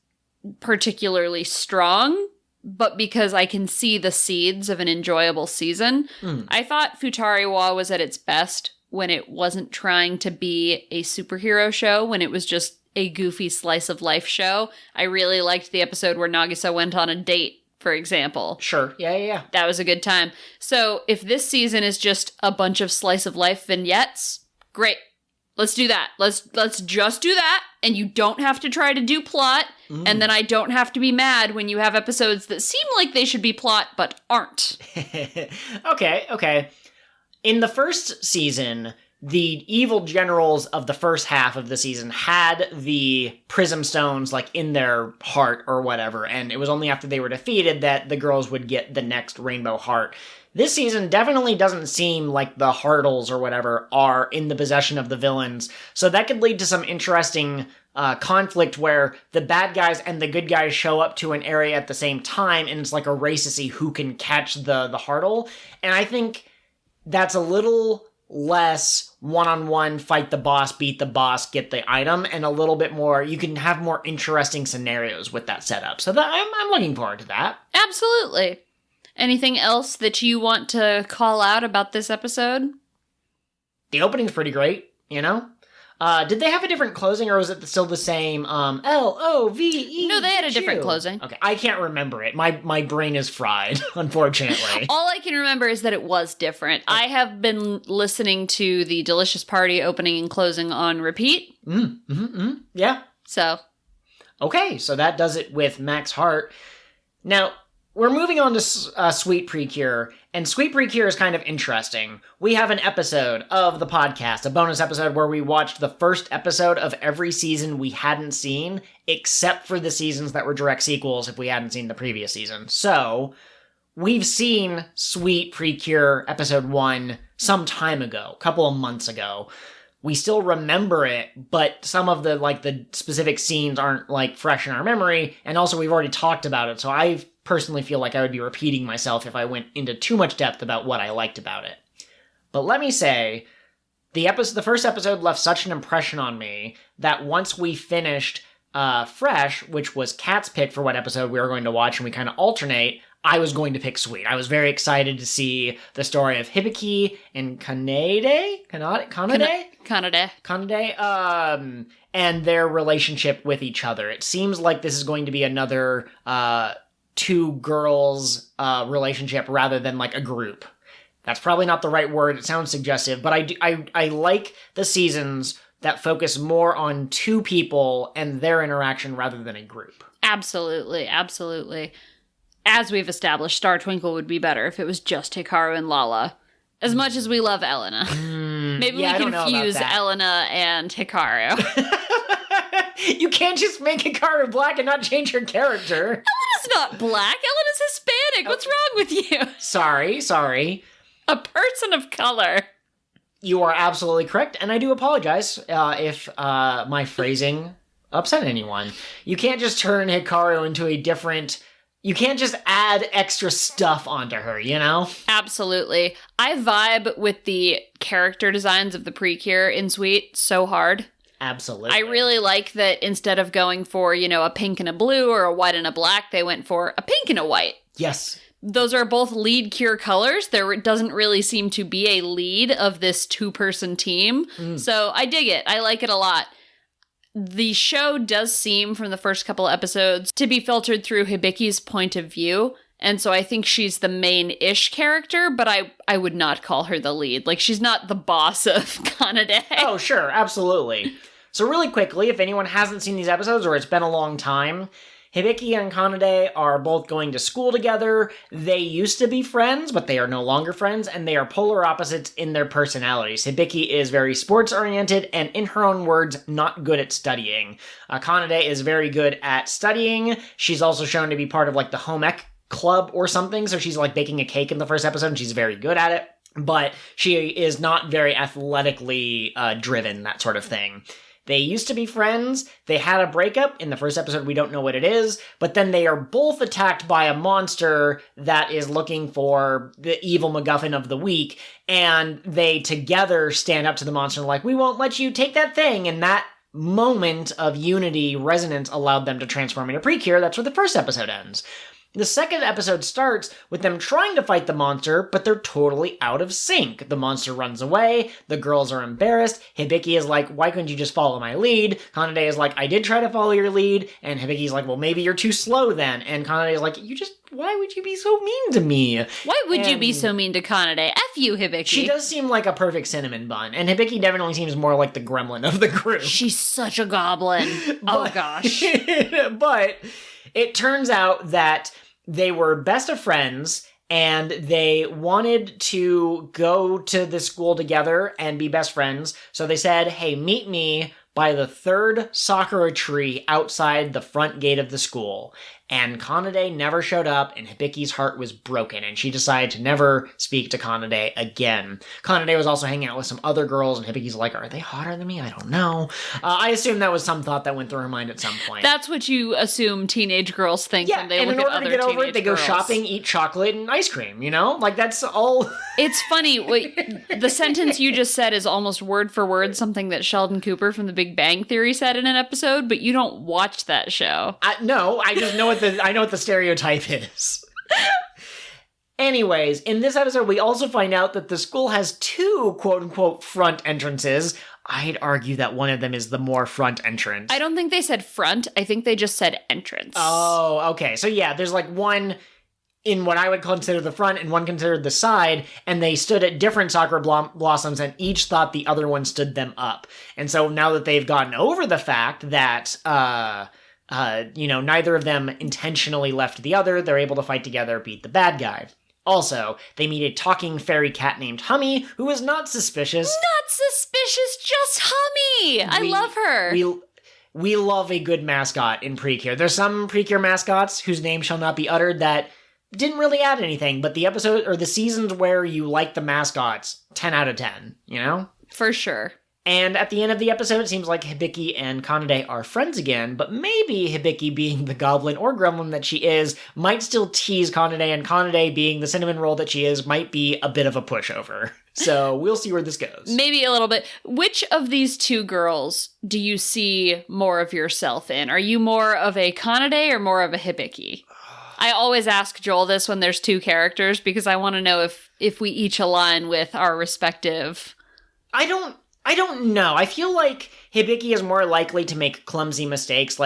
particularly strong, but because I can see the seeds of an enjoyable season. I thought Futariwa was at its best when it wasn't trying to be a superhero show, when it was just a goofy slice of life show. I really liked the episode where Nagisa went on a date, for example. Sure. Yeah. That was a good time. So if this season is just a bunch of slice of life vignettes, great. Let's do that. Let's just do that, and you don't have to try to do plot, and then I don't have to be mad when you have episodes that seem like they should be plot, but aren't. Okay. In the first season, the evil generals of the first half of the season had the prism stones, like, in their heart or whatever, and it was only after they were defeated that the girls would get the next rainbow heart. This season definitely doesn't seem like the Heartles or whatever are in the possession of the villains, so that could lead to some interesting conflict where the bad guys and the good guys show up to an area at the same time, and it's like a race to see who can catch the Heartle, and I think that's a little less one-on-one, fight the boss, beat the boss, get the item, and a little bit more, you can have more interesting scenarios with that setup, so I'm looking forward to that. Absolutely. Anything else that you want to call out about this episode? The opening's pretty great, you know? Did they have a different closing, or was it still the same, L-O-V-E? No, they had a different closing. Okay, I can't remember it. My brain is fried, unfortunately. All I can remember is that it was different. I have been listening to the Delicious Party opening and closing on repeat. Yeah. So. Okay, so that does it with Max Heart. Now, we're moving on to Sweet PreCure, and Sweet PreCure is kind of interesting. We have an episode of the podcast, a bonus episode where we watched the first episode of every season we hadn't seen, except for the seasons that were direct sequels if we hadn't seen the previous season. So, we've seen Sweet PreCure episode 1 some time ago, a couple of months ago. We still remember it, but some of the specific scenes aren't, fresh in our memory, and also we've already talked about it, so I personally feel like I would be repeating myself if I went into too much depth about what I liked about it. But let me say, the first episode left such an impression on me that once we finished Fresh, which was Kat's pick for what episode we were going to watch, and we kind of alternate, I was going to pick Sweet. I was very excited to see the story of Hibiki and Kanade, and their relationship with each other. It seems like this is going to be another two girls relationship rather than like a group. That's probably not the right word. It sounds suggestive, but I like the seasons that focus more on two people and their interaction rather than a group. Absolutely. As we've established, Star Twinkle would be better if it was just Hikaru and Lala. As much as we love Elena. Maybe we confuse Elena and Hikaru. You can't just make Hikaru black and not change her character. Ellen is not black. Ellen is Hispanic. What's wrong with you? Sorry. A person of color. You are absolutely correct, and I do apologize if my phrasing upset anyone. You can't just turn Hikaru into a different... You can't just add extra stuff onto her, you know? Absolutely. I vibe with the character designs of the PreCure in Sweet so hard. Absolutely. I really like that instead of going for, a pink and a blue or a white and a black, they went for a pink and a white. Yes. Those are both lead cure colors. There doesn't really seem to be a lead of this two-person team. So I dig it. I like it a lot. The show does seem, from the first couple episodes, to be filtered through Hibiki's point of view. And so I think she's the main-ish character, but I would not call her the lead. Like, she's not the boss of Kanade. Oh, sure. Absolutely. So really quickly, if anyone hasn't seen these episodes or it's been a long time, Hibiki and Kanade are both going to school together. They used to be friends, but they are no longer friends, and they are polar opposites in their personalities. Hibiki is very sports-oriented, and in her own words, not good at studying. Kanade is very good at studying. She's also shown to be part of, the home ec club or something, so she's, baking a cake in the first episode, and she's very good at it. But she is not very athletically driven, that sort of thing. They used to be friends, they had a breakup, in the first episode we don't know what it is, but then they are both attacked by a monster that is looking for the evil MacGuffin of the week, and they together stand up to the monster and we won't let you take that thing, and that moment of unity, resonance allowed them to transform into PreCure. That's where the first episode ends. The second episode starts with them trying to fight the monster, but they're totally out of sync. The monster runs away, the girls are embarrassed, Hibiki is like, why couldn't you just follow my lead? Kanade is like, I did try to follow your lead, and Hibiki's like, well, maybe you're too slow then. And Kanade is like, why would you be so mean to me? Why would you be so mean to Kanade? F you, Hibiki. She does seem like a perfect cinnamon bun, and Hibiki definitely seems more like the gremlin of the group. She's such a goblin. Oh gosh. But it turns out that they were best of friends, and they wanted to go to the school together and be best friends. So they said, hey, meet me by the third sakura tree outside the front gate of the school. And Kanade never showed up, and Hibiki's heart was broken, and she decided to never speak to Kanade again. Kanade was also hanging out with some other girls, and Hibiki's like, are they hotter than me? I don't know. I assume that was some thought that went through her mind at some point. That's what you assume teenage girls think when they look at other teenage girls. And in order to get over it, they go shopping, eat chocolate, and ice cream, that's all... It's funny, the sentence you just said is almost word for word something that Sheldon Cooper from The Big Bang Theory said in an episode, but you don't watch that show. No, I just know I know what the stereotype is. Anyways, in this episode, we also find out that the school has two quote-unquote front entrances. I'd argue that one of them is the more front entrance. I don't think they said front. I think they just said entrance. Oh, okay. So yeah, there's one in what I would consider the front and one considered the side, and they stood at different sakura blossoms, and each thought the other one stood them up. And so now that they've gotten over the fact that... neither of them intentionally left the other, they're able to fight together, beat the bad guy. Also, they meet a talking fairy cat named Hummy, who is not suspicious. Not suspicious, just Hummy! I love her. We love a good mascot in PreCure. There's some PreCure mascots whose name shall not be uttered that didn't really add anything, but the episode, or the seasons where you like the mascots, 10 out of 10, For sure. And at the end of the episode, it seems like Hibiki and Kanade are friends again, but maybe Hibiki, being the goblin or gremlin that she is, might still tease Kanade, and Kanade, being the cinnamon roll that she is, might be a bit of a pushover. So we'll see where this goes. Maybe a little bit. Which of these two girls do you see more of yourself in? Are you more of a Kanade or more of a Hibiki? I always ask Joel this when there's two characters, because I want to know if we each align with our respective... I don't know. I feel like Hibiki is more likely to make clumsy mistakes,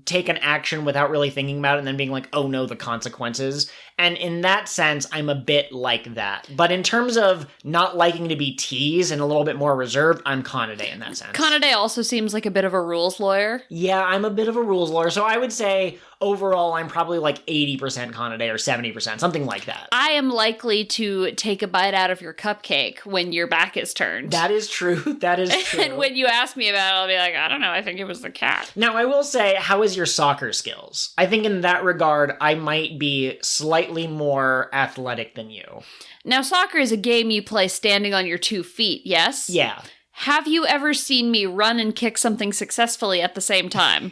take an action without really thinking about it and then being like, oh no, the consequences. And in that sense, I'm a bit like that. But in terms of not liking to be teased and a little bit more reserved, I'm Kanade in that sense. Kanade also seems like a bit of a rules lawyer. Yeah, I'm a bit of a rules lawyer. So I would say overall, I'm probably like 80% Kanade or 70%, something like that. I am likely to take a bite out of your cupcake when your back is turned. That is true. That is true. And when you ask me about it, I'll be like, I don't know, I think it was the cat. Now, I will say, how is your soccer skills? I think in that regard, I might be slightly more athletic than you. Now, soccer is a game you play standing on your 2 feet, yes? Yeah. Have you ever seen me run and kick something successfully at the same time?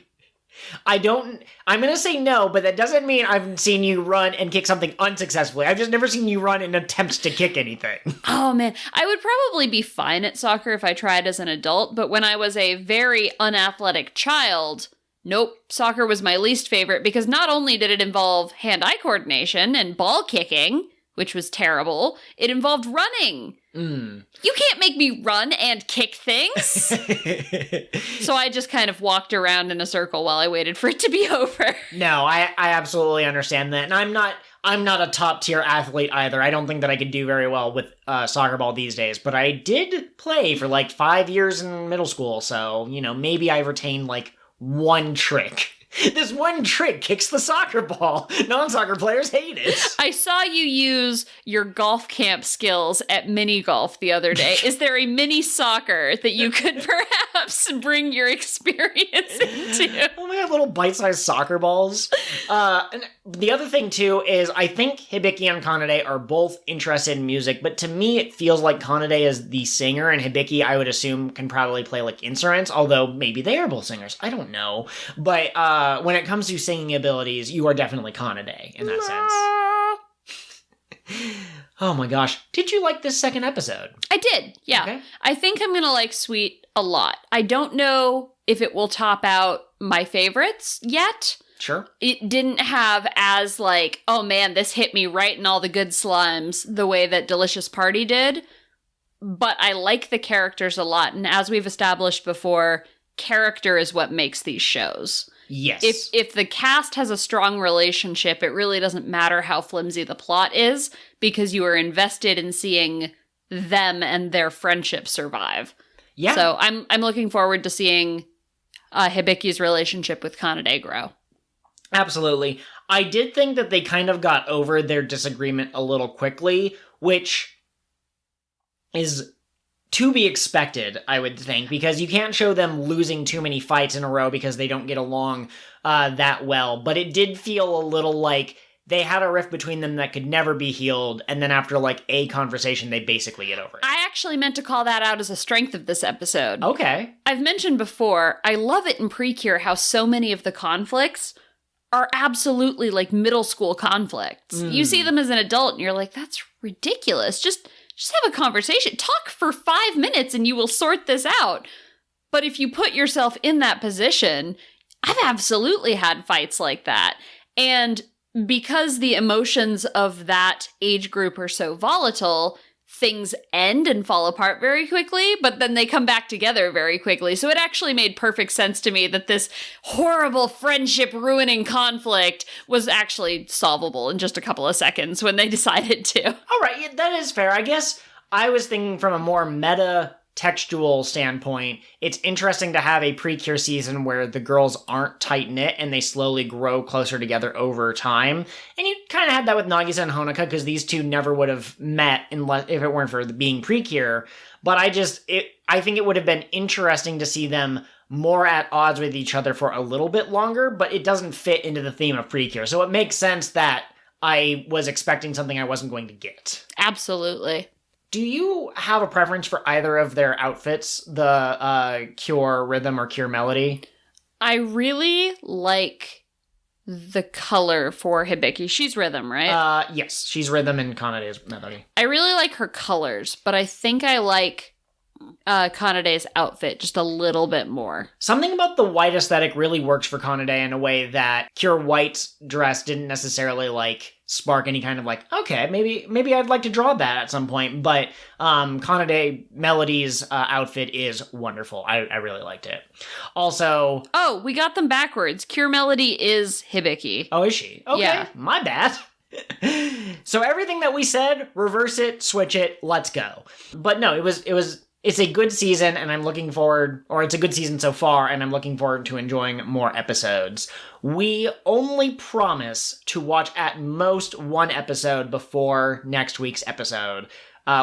I'm going to say no, but that doesn't mean I've seen you run and kick something unsuccessfully. I've just never seen you run in attempts to kick anything. Oh, man. I would probably be fine at soccer if I tried as an adult, but when I was a very unathletic child, nope, soccer was my least favorite because not only did it involve hand-eye coordination and ball kicking, which was terrible, it involved running. You can't make me run and kick things. So I just kind of walked around in a circle while I waited for it to be over. No, I absolutely understand that. And I'm not a top tier athlete either. I don't think that I could do very well with soccer ball these days, but I did play for like 5 years in middle school. So, maybe I retained like one trick. This one trick kicks the soccer ball. Non-soccer players hate it. I saw you use your golf camp skills at mini golf the other day. Is there a mini soccer that you could perhaps bring your experience into? Oh my god, little bite-sized soccer balls. And the other thing too is I think Hibiki and Kanade are both interested in music, but to me it feels like Kanade is the singer and Hibiki I would assume can probably play like instruments, although maybe they are both singers. I don't know. But when it comes to singing abilities, you are definitely Kanade in that sense. Oh my gosh. Did you like this second episode? I did, yeah. Okay. I think I'm gonna like Sweet a lot. I don't know if it will top out my favorites yet. Sure. It didn't have as like, oh man, this hit me right in all the good slimes the way that Delicious Party did. But I like the characters a lot. And as we've established before, character is what makes these shows. Yes. If the cast has a strong relationship, it really doesn't matter how flimsy the plot is because you are invested in seeing them and their friendship survive. Yeah. So I'm looking forward to seeing Hibiki's relationship with Kanade grow. Absolutely. I did think that they kind of got over their disagreement a little quickly, which is to be expected, I would think, because you can't show them losing too many fights in a row because they don't get along that well. But it did feel a little like they had a rift between them that could never be healed, and then after like a conversation, they basically get over it. I actually meant to call that out as a strength of this episode. Okay. I've mentioned before, I love it in PreCure how so many of the conflicts are absolutely like middle school conflicts. You see them as an adult and you're like, that's ridiculous. Just have a conversation. Talk for 5 minutes and you will sort this out. But if you put yourself in that position, I've absolutely had fights like that. And because the emotions of that age group are so volatile, things end and fall apart very quickly, but then they come back together very quickly. So it actually made perfect sense to me that this horrible friendship-ruining conflict was actually solvable in just a couple of seconds when they decided to. All right, yeah, that is fair. I guess I was thinking from a more meta-textual standpoint, it's interesting to have a PreCure season where the girls aren't tight-knit and they slowly grow closer together over time. And you kind of had that with Nagisa and Honoka because these two never would have met unless if it weren't for being PreCure. But I think it would have been interesting to see them more at odds with each other for a little bit longer, but it doesn't fit into the theme of PreCure. So it makes sense that I was expecting something I wasn't going to get. Absolutely. Do you have a preference for either of their outfits, the Cure Rhythm or Cure Melody? I really like the color for Hibiki. She's Rhythm, right? Yes, she's Rhythm and Kanade's Melody. I really like her colors, but I think I like Kanade's outfit just a little bit more. Something about the white aesthetic really works for Kanade in a way that Cure White's dress didn't necessarily spark any kind of okay, maybe I'd like to draw that at some point. But Kanade Melody's outfit is wonderful. I really liked it. Also, we got them backwards. Cure Melody is Hibiki. Oh, is she? Okay, yeah. My bad. So everything that we said, reverse it, switch it, let's go. But no, it's a good season, and I'm looking forward, or it's a good season so far, and I'm looking forward to enjoying more episodes. We only promise to watch at most one episode before next week's episode.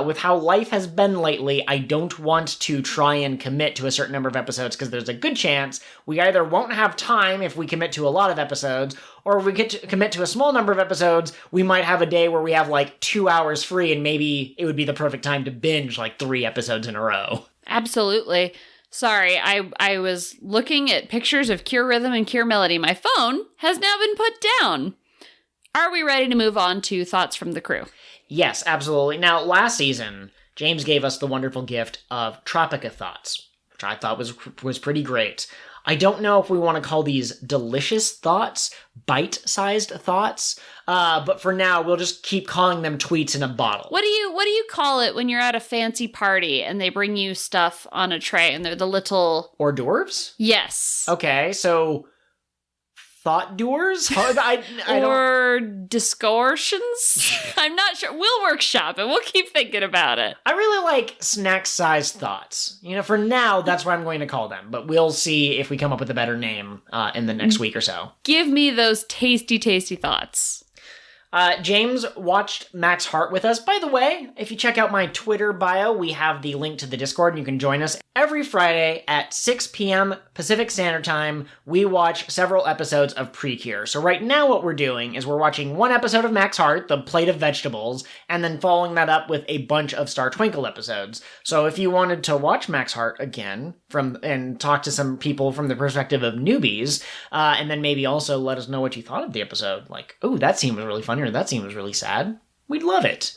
With how life has been lately, I don't want to try and commit to a certain number of episodes because there's a good chance we either won't have time if we commit to a lot of episodes, or if we get to commit to a small number of episodes, we might have a day where we have like 2 hours free and maybe it would be the perfect time to binge like 3 episodes in a row. Absolutely. Sorry, I was looking at pictures of Cure Rhythm and Cure Melody. My phone has now been put down. Are we ready to move on to thoughts from the crew? Yes, absolutely. Now, last season, James gave us the wonderful gift of Tropica thoughts, which I thought was pretty great. I don't know if we want to call these delicious thoughts, bite-sized thoughts, but for now, we'll just keep calling them tweets in a bottle. What do you call it when you're at a fancy party and they bring you stuff on a tray and they're the little... Hors d'oeuvres? Yes. Okay, so... thought doers? I don't... Or distortions? I'm not sure. We'll workshop it. We'll keep thinking about it. I really like snack-sized thoughts. You know, for now, that's what I'm going to call them. But we'll see if we come up with a better name in the next week or so. Give me those tasty, tasty thoughts. James watched Max Heart with us. By the way, if you check out my Twitter bio, we have the link to the Discord and you can join us. Every Friday at 6 p.m. Pacific Standard Time, we watch several episodes of PreCure. So right now what we're doing is we're watching one episode of Max Heart, the plate of vegetables, and then following that up with a bunch of Star Twinkle episodes. So if you wanted to watch Max Heart again and talk to some people from the perspective of newbies, and then maybe also let us know what you thought of the episode, like, oh, that scene was really funny, or that scene was really sad, we'd love it.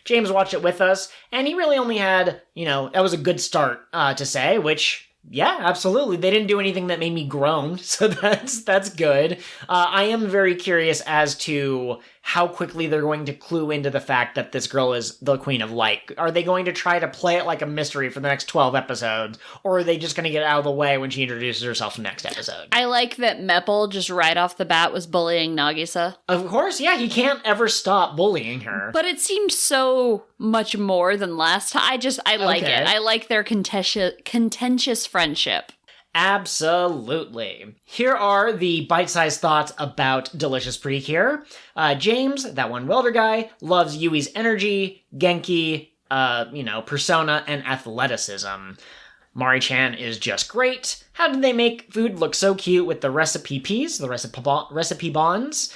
James watched it with us, and he really only had, that was a good start to say, which, yeah, absolutely. They didn't do anything that made me groan, so that's good. I am very curious as to how quickly they're going to clue into the fact that this girl is the Queen of Light. Are they going to try to play it like a mystery for the next 12 episodes, or are they just going to get out of the way when she introduces herself next episode? I like that Meppel just right off the bat was bullying Nagisa. Of course, yeah, he can't ever stop bullying her. But it seemed so much more than last time. I like it. I like their contentious friendship. Absolutely. Here are the bite-sized thoughts about Delicious PreCure. James, that one welder guy, loves Yui's energy, Genki, persona, and athleticism. Mari-chan is just great. How did they make food look so cute with the recipe bonds?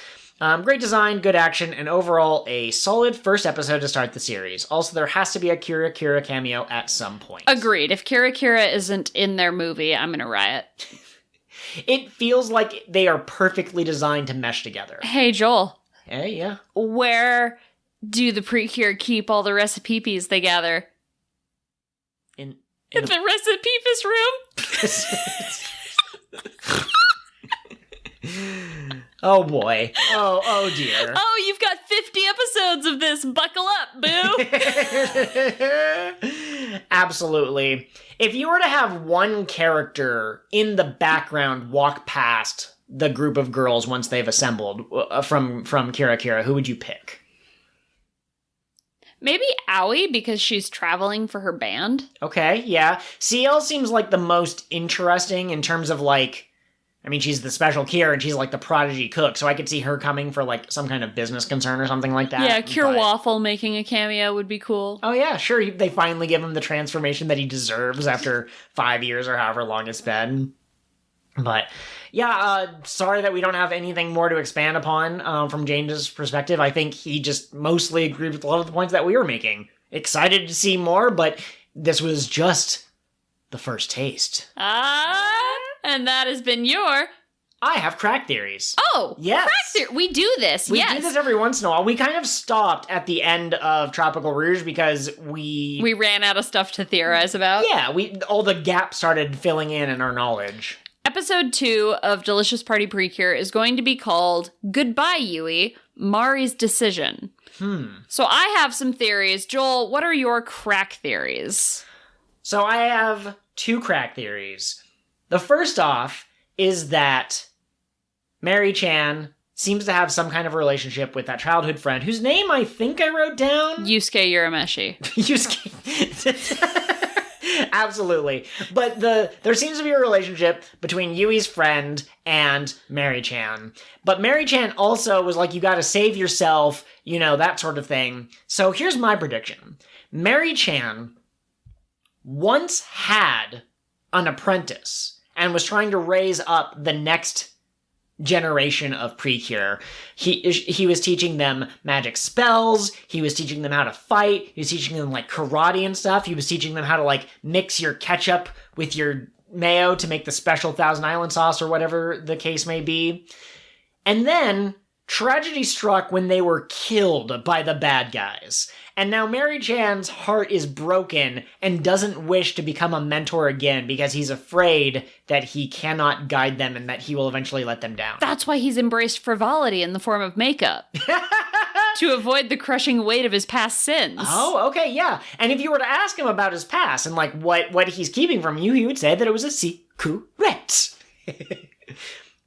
Great design, good action, and overall a solid first episode to start the series. Also, there has to be a Kira Kira cameo at some point. Agreed. If Kira Kira isn't in their movie, I'm gonna riot. It feels like they are perfectly designed to mesh together. Hey, Joel. Hey, yeah. Where do the PreCure keep all the recipes they gather? In the recipes room? Oh boy. Oh dear. Oh, you've got 50 episodes of this. Buckle up, boo. Absolutely. If you were to have one character in the background walk past the group of girls once they've assembled from Kira Kira, who would you pick? Maybe Aoi, because she's traveling for her band. Okay, yeah. CL seems like the most interesting in terms of she's the special Kira, and she's like the prodigy cook, so I could see her coming for like some kind of business concern or something like that. Yeah, Cure Waffle making a cameo would be cool. Oh yeah, sure. They finally give him the transformation that he deserves after 5 years or however long it's been. But yeah, sorry that we don't have anything more to expand upon from James's perspective. I think he just mostly agreed with a lot of the points that we were making. Excited to see more, but this was just the first taste. And that has been your... I have crack theories. Oh, yes. Crack theory. We do this, We do this every once in a while. We kind of stopped at the end of Tropical Rouge because we ran out of stuff to theorize about. Yeah, all the gaps started filling in our knowledge. Episode 2 of Delicious Party PreCure is going to be called Goodbye, Yui, Mari's Decision. So I have some theories. Joel, what are your crack theories? So I have 2 crack theories. The first off is that Mary-chan seems to have some kind of relationship with that childhood friend, whose name I think I wrote down. Yusuke Urameshi. Yusuke. Absolutely. But there seems to be a relationship between Yui's friend and Mary-chan. But Mary-chan also was like, you gotta save yourself, that sort of thing. So here's my prediction. Mary-chan once had an apprentice and was trying to raise up the next generation of PreCure. He was teaching them magic spells, he was teaching them how to fight, he was teaching them like karate and stuff, he was teaching them how to like mix your ketchup with your mayo to make the special Thousand Island sauce or whatever the case may be. And then tragedy struck when they were killed by the bad guys. And now Mary-chan's heart is broken and doesn't wish to become a mentor again because he's afraid that he cannot guide them and that he will eventually let them down. That's why he's embraced frivolity in the form of makeup. To avoid the crushing weight of his past sins. Oh, okay, yeah. And if you were to ask him about his past and like what he's keeping from you, he would say that it was a secret.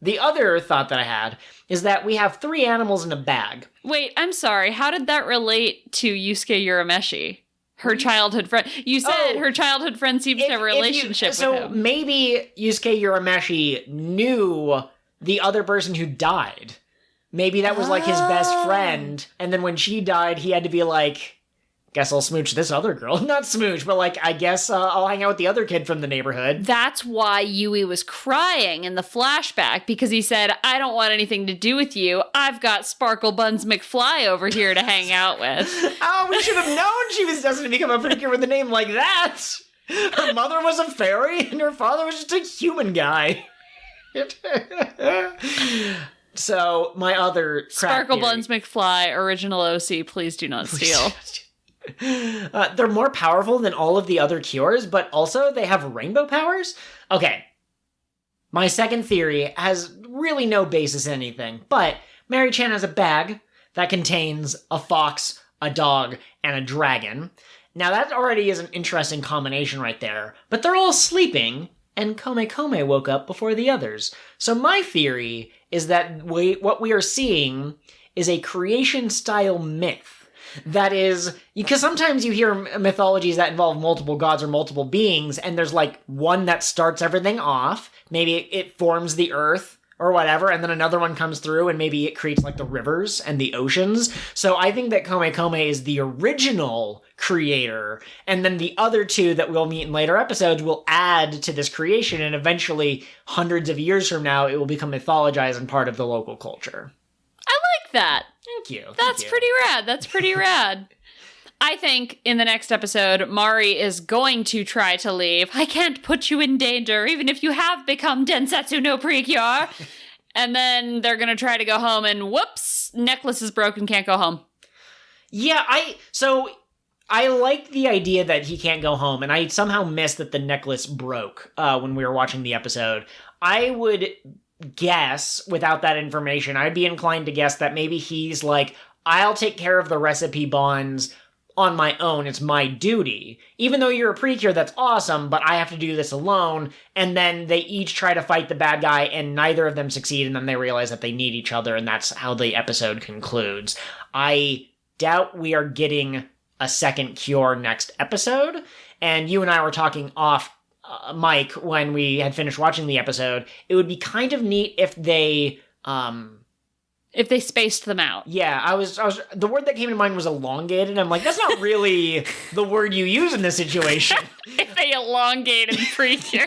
The other thought that I had is that we have 3 animals in a bag. Wait, I'm sorry. How did that relate to Yusuke Urameshi? Her childhood friend. You said her childhood friend seems to have a relationship with him. So maybe Yusuke Urameshi knew the other person who died. Maybe that was like his best friend. And then when she died, he had to be like, guess I'll smooch this other girl. Not smooch, but like, I guess I'll hang out with the other kid from the neighborhood. That's why Yui was crying in the flashback, because he said, I don't want anything to do with you. I've got Sparkle Buns McFly over here to hang out with. Oh, we should have known she was destined to become a PreCure with a name like that. Her mother was a fairy, and her father was just a human guy. So, my other Sparkle Buns McFly, original OC, please do not steal. They're more powerful than all of the other cures, but also they have rainbow powers? Okay. My second theory has really no basis in anything, but Mary-chan has a bag that contains a fox, a dog, and a dragon. Now that already is an interesting combination right there, but they're all sleeping, and Kome Kome woke up before the others. So my theory is that what we are seeing is a creation-style myth. That is, because sometimes you hear mythologies that involve multiple gods or multiple beings, and there's like one that starts everything off. Maybe it forms the earth or whatever, and then another one comes through and maybe it creates like the rivers and the oceans. So I think that Kome Kome is the original creator, and then the other 2 that we'll meet in later episodes will add to this creation, and eventually, hundreds of years from now, it will become mythologized and part of the local culture. I like that. Thank you. That's pretty rad. That's pretty rad. I think in the next episode, Mari is going to try to leave. I can't put you in danger, even if you have become Densetsu no PreCure. And then they're going to try to go home, and whoops, necklace is broken, can't go home. Yeah, I like the idea that he can't go home, and I somehow missed that the necklace broke when we were watching the episode. I would guess, without that information, I'd be inclined to guess that maybe he's like, I'll take care of the recipe bonds on my own. It's my duty. Even though you're a PreCure, that's awesome, but I have to do this alone. And then they each try to fight the bad guy, and neither of them succeed, and then they realize that they need each other, and that's how the episode concludes. I doubt we are getting a second cure next episode, and you and I were talking off Mike when we had finished watching the episode. It would be kind of neat if they spaced them out. Yeah, I was the word that came to mind was elongated. I'm like, that's not really the word you use in this situation. If they elongated PreCure.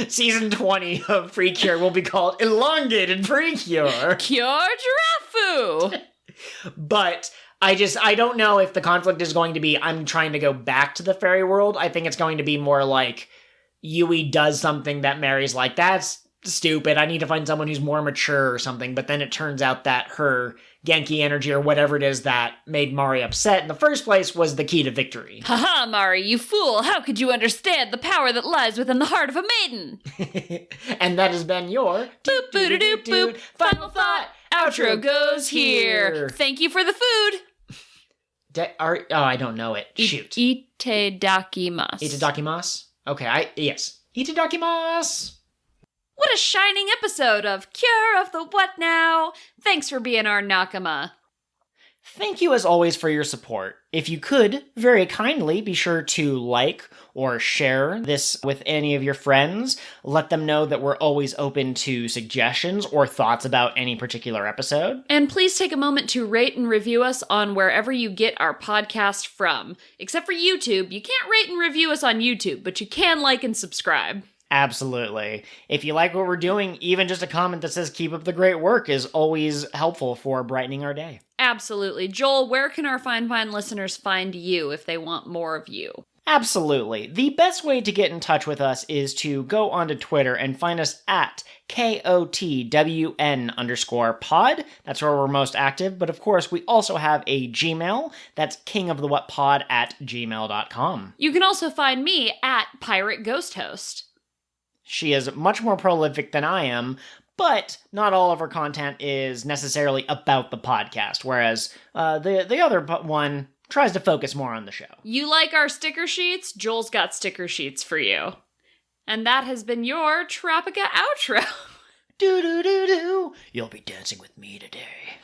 Season 20 of PreCure will be called Elongated PreCure. Cure Girafu. But I don't know if the conflict is going to be, I'm trying to go back to the fairy world. I think it's going to be more like Yui does something that Mary's like, that's stupid. I need to find someone who's more mature or something. But then it turns out that her Genki energy or whatever it is that made Mari upset in the first place was the key to victory. Haha, Mari, you fool. How could you understand the power that lies within the heart of a maiden? And that has been your boop boop doop boop. Final thought. Outro goes here. Thank you for the food. I don't know it. Shoot. Itadakimasu. Itadakimasu? Okay, yes. Itadakimasu! What a shining episode of Cure of the What Now! Thanks for being our Nakama. Thank you as always for your support. If you could, very kindly, be sure to like or share this with any of your friends. Let them know that we're always open to suggestions or thoughts about any particular episode. And please take a moment to rate and review us on wherever you get our podcast from. Except for YouTube. You can't rate and review us on YouTube, but you can like and subscribe. Absolutely. If you like what we're doing, even just a comment that says keep up the great work is always helpful for brightening our day. Absolutely. Joel, where can our fine listeners find you if they want more of you? Absolutely. The best way to get in touch with us is to go onto Twitter and find us at KOTWN_pod. That's where we're most active. But of course, we also have a Gmail. That's kingofthewhatpod@gmail.com. You can also find me at Pirate Ghost Host. She is much more prolific than I am, but not all of her content is necessarily about the podcast, whereas the other one tries to focus more on the show. You like our sticker sheets? Joel's got sticker sheets for you. And that has been your Tropica outro. Do-do-do-do. You'll be dancing with me today.